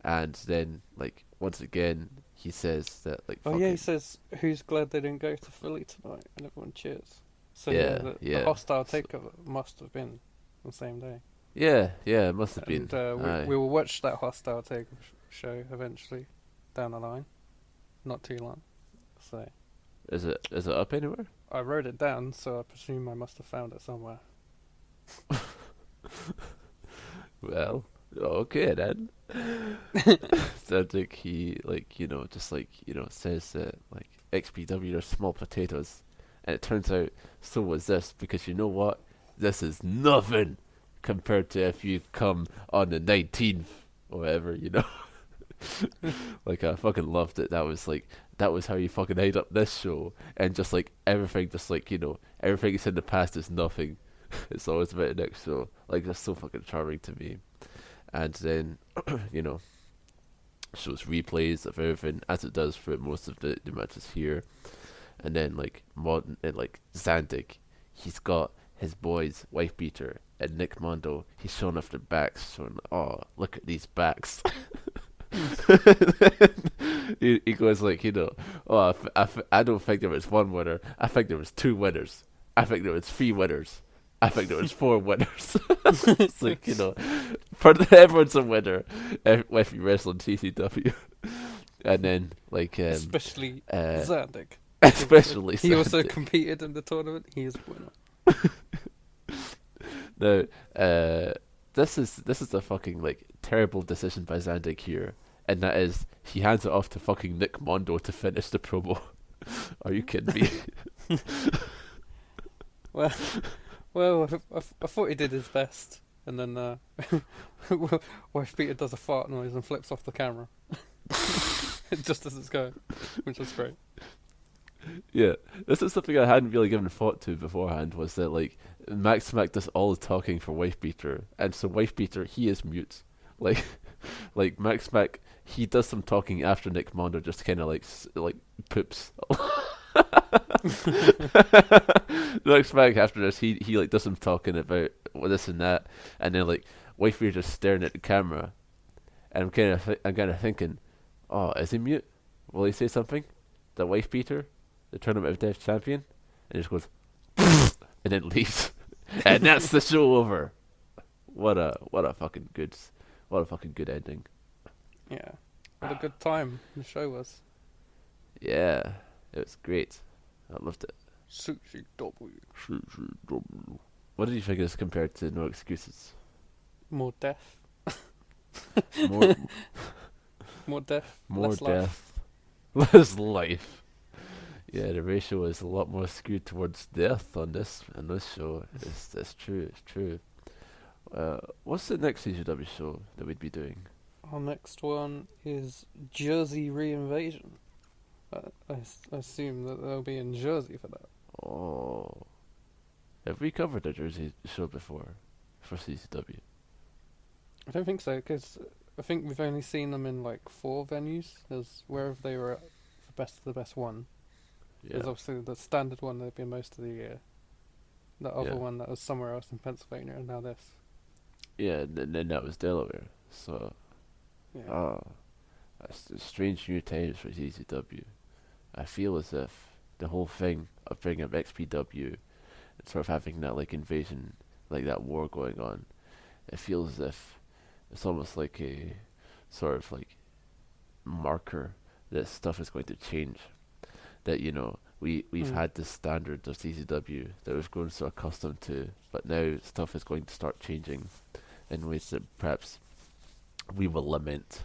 and then like once again he says that like he says who's glad they didn't go to Philly tonight, and everyone cheers. So yeah, the hostile takeover must have been the same day. Yeah, it must have been. We will watch that hostile takeover show eventually down the line, not too long. So is it up anywhere? I wrote it down, so I presume I must have found it somewhere. Well, okay then. Zandig, he says that like XPW are small potatoes, and it turns out so was this, because you know what? This is nothing compared to if you come on the 19th or whatever, Like I fucking loved it. That was how you fucking hyped up this show, and just like everything, everything you said in the past is nothing. It's always about the next show. Like that's so fucking charming to me. And then shows replays of everything as it does for most of the matches here. And then like Modern and like Zandig, he's got his boys Wife Beater and Nick Mondo. He's showing off their backs, showing, oh, look at these backs. he goes like, oh, I don't think there was one winner. I think there was two winners. I think there was three winners. I think there was four winners. It's like, everyone's a winner if you wrestle in TCW. And then like especially Zandig. Especially He also Zandig. competed in the tournament. He is a winner. Now, this is a fucking like terrible decision by Zandig here, and that is he hands it off to fucking Nick Mondo to finish the promo. Are you kidding me? Well, I thought he did his best, and then Wife Peter does a fart noise and flips off the camera, just as it's going, which was great. Yeah, this is something I hadn't really given thought to beforehand. Was that like Max Mac does all the talking for Wife Beater, and so Wife Beater he is mute. Like, like Max Mac he does some talking after Nick Mondo just kind of like poops. Max Mac after this he like does some talking about this and that, and then like Wife Beater just staring at the camera, and I'm kind of thinking, oh, is he mute? Will he say something? The Wife Beater, the Tournament of Death champion, and he just goes and then leaves, and that's the show over. What a fucking good ending. Yeah, what a good time the show was. Yeah, it was great. I loved it. CZW. What did you think of this compared to No Excuses? More death. More More death. more less life. death, less life. Yeah, the ratio is a lot more skewed towards death on this show. It's true. It's true. What's the next CZW show that we'd be doing? Our next one is Jersey Reinvasion. I assume that they'll be in Jersey for that. Oh, have we covered a Jersey show before for CZW? I don't think so, because I think we've only seen them in like 4 venues. There's wherever they were at for Best of the Best one. Yeah, There's obviously the standard one they've been most of the year. The other Yeah. one that was somewhere else in Pennsylvania, and now this. yeah, and then that was Delaware. So, Yeah. that's a strange new times for CZW. I feel as if the whole thing of bringing up XPW and sort of having that like invasion, like that war going on, it feels as if it's almost like a sort of like marker that stuff is going to change. That we've had this standard of CZW that we've grown so accustomed to, but now stuff is going to start changing in ways that perhaps we will lament.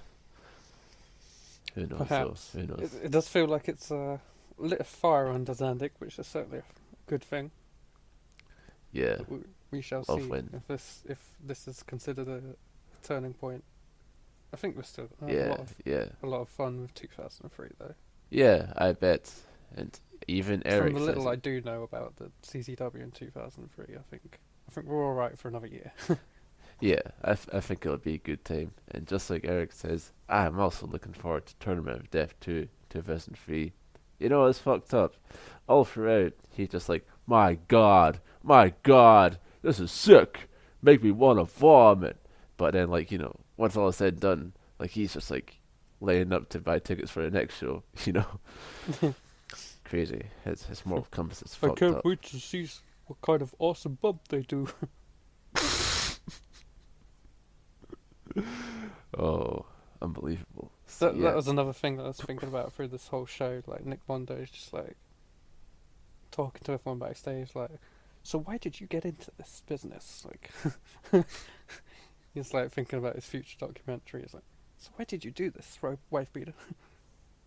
Who knows? Perhaps. So, who knows? It does feel like it's lit a fire under Zandig, which is certainly a good thing. Yeah. We shall Of see when. if this is considered a turning point. I think we're still Yeah. a lot of fun with 2003 though. Yeah, I bet. And even Eric From the says little I it. do know about the CZW in 2003, I think we're all right for another year. Yeah, I think it'll be a good time. And just like Eric says, I'm also looking forward to Tournament of Death 2 2003. You know, it's fucked up. All throughout, he's just like, my god, this is sick. Make me want to vomit. But then, like, once all is said and done, like, he's just like laying up to buy tickets for the next show, Crazy. His moral compass is I fucked can't up. wait to see what kind of awesome bump they do. Oh, unbelievable. That Yeah. was another thing that I was thinking about through this whole show. Like Nick Mondo is just like talking to everyone backstage, like, so why did you get into this business? Like, he's like thinking about his future documentary. He's like, so why did you do this, wife beater?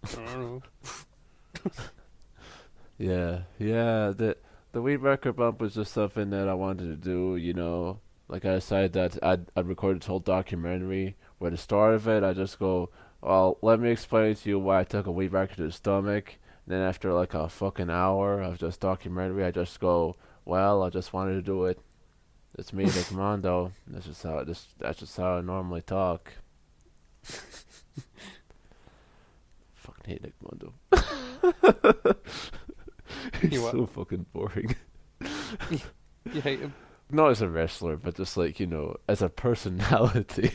I don't know. Yeah. The weed record bump was just something that I wanted to do, Like I decided that I'd record this whole documentary. Where the start of it, I just go, well, let me explain to you why I took a weed record to the stomach. And then after like a fucking hour of just documentary, I just go, well, I just wanted to do it. It's me, Nick Mondo. That's just how I normally talk. Fucking hate Nick Mondo. He's You what? so fucking boring. You hate him? Not as a wrestler, but just like, as a personality.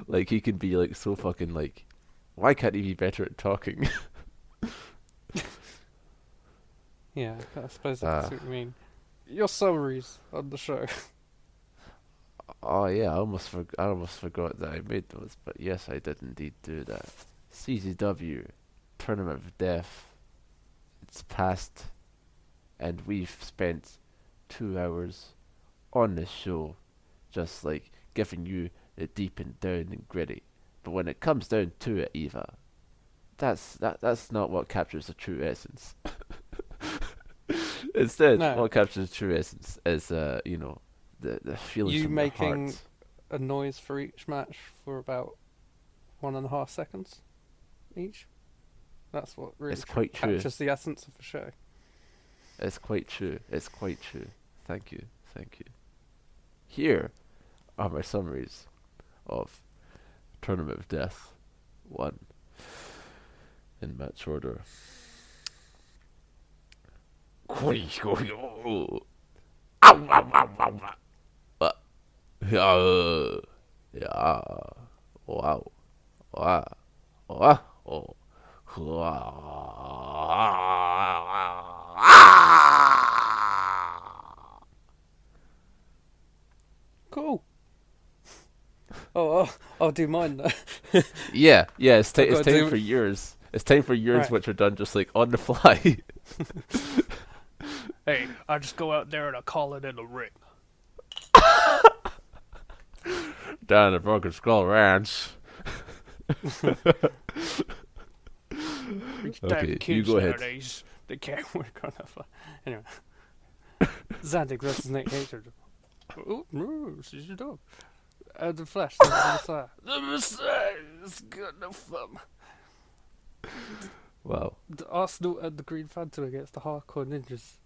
Like he can be like so fucking like, why can't he be better at talking? Yeah, I suppose that's what you mean. Your summaries on the show. Oh yeah, I almost forgot that I made those, but yes, I did indeed do that. CZW, Tournament of Death, it's passed, and we've spent 2 hours on this show, just like giving you the deep and down and gritty. But when it comes down to it, Eva, that's not what captures the true essence. Instead, No. what captures the true essence is, the feelings You from making the heart. a noise for each match for about 1.5 seconds each. That's what really It's quite true. captures the essence of the show. It's quite true. It's quite true. Thank you. Thank you. Here are my summaries of Tournament of Death 1 in match order. Yeah. Wow. Wow. Wow. Cool. I'll do mine now. Yeah, it's I've time gotta do- for yours. It's time for yours, Right. which are done just like on the fly. Hey, I just go out there and I call it in the ring. Down at Broken Skull Ranch. These Okay, damn you kids go ahead. nowadays, they can't work on a Anyway. Zandig versus Nick Gage. Oh, no, she's your dog. The Flash, the Messiah. The Messiah is good enough for me. Wow. The Arsenal and the Green Phantom against the Hardcore Ninjas.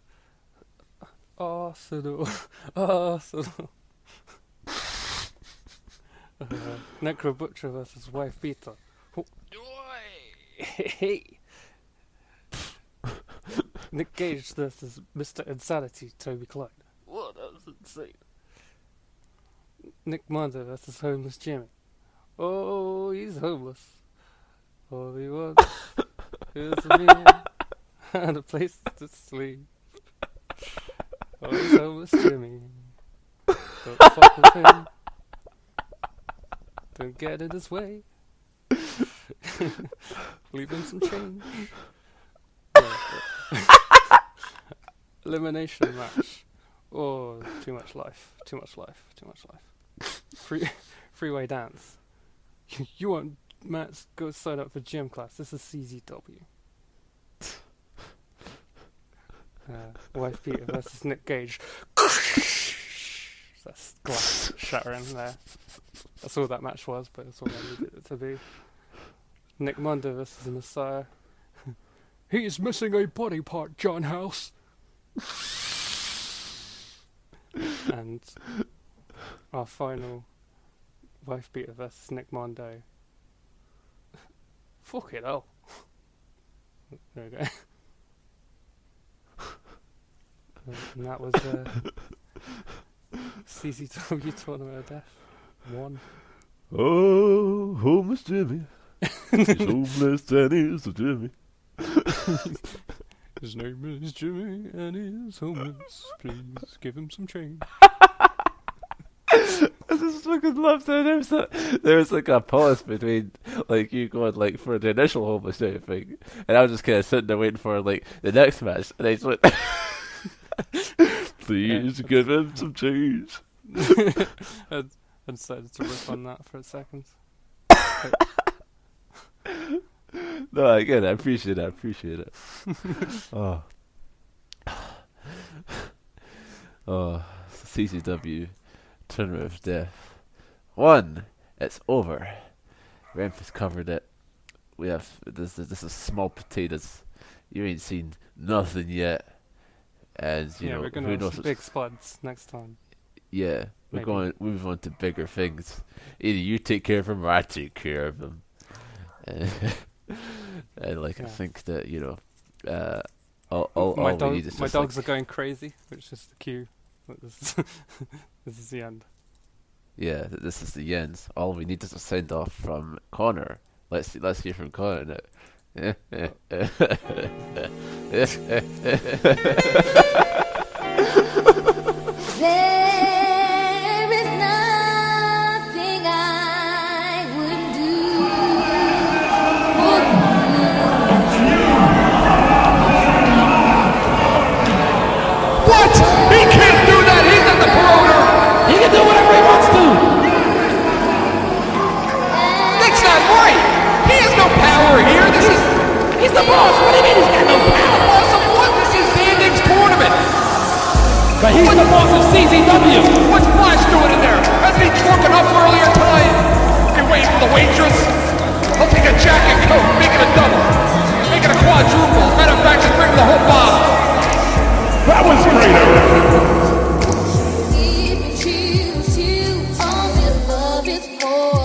Arsenal. Arsenal. Necro Butcher versus Wife Beater. Hey. Nick Gage versus Mr. Insanity, Toby Klein. Whoa, that was insane. Nick Mondo versus Homeless Jimmy. Oh, he's homeless. All he wants is a meal and a place to sleep. Oh, he's homeless Jimmy. Don't fuck with him. Don't get in his way. Leave him some change. Elimination match. Oh, too much life. Too much life. Too much life. Freeway dance. You want Matt? Go sign up for gym class. This is CZW. Wife Peter versus Nick Gage. That's glass shattering there. That's all that match was, but it's all I needed it to be. Nick Mondo versus the Messiah. He is missing a body part, John House. And our final Wife Beater versus Nick Mondo. Fuck it all. There we go. And that was CZW Tournament of Death 1. Oh, homeless Jimmy. He's homeless and he's a Jimmy. His name is Jimmy and he's homeless. Please give him some change. I just fucking love that. There's like a pause between like you going like for the initial homeless Jimmy thing, and I was just kind of sitting there waiting for like the next match, and I just went, "Please give him some change." I decided to rip on that for a second. No, again, I appreciate it. Oh. Oh, CCW Tournament of Death 1. It's over. REMP has covered it. We have this is small potatoes. You ain't seen nothing yet. And you know, we're gonna who have knows? some big spuds next time. Yeah, we're Maybe. going to move on to bigger things. Either you take care of them or I take care of them. And like I Yeah. think that all we need is My just, dogs like, are going crazy, which is the cue. But this is the end. yeah, this is the ends. All we need is a send off from Connor. Let's hear from Connor now. There is nothing I wouldn't do for you. But he's the boss of CZW. What's Flash doing in there? Hasn't he twerking up earlier tonight? You waiting for the waitress? I'll take a jacket coat, make it a double. Make it a quadruple. Matter of fact, just bring the whole bottle. That was great, Eric. If you choose to, all this love is for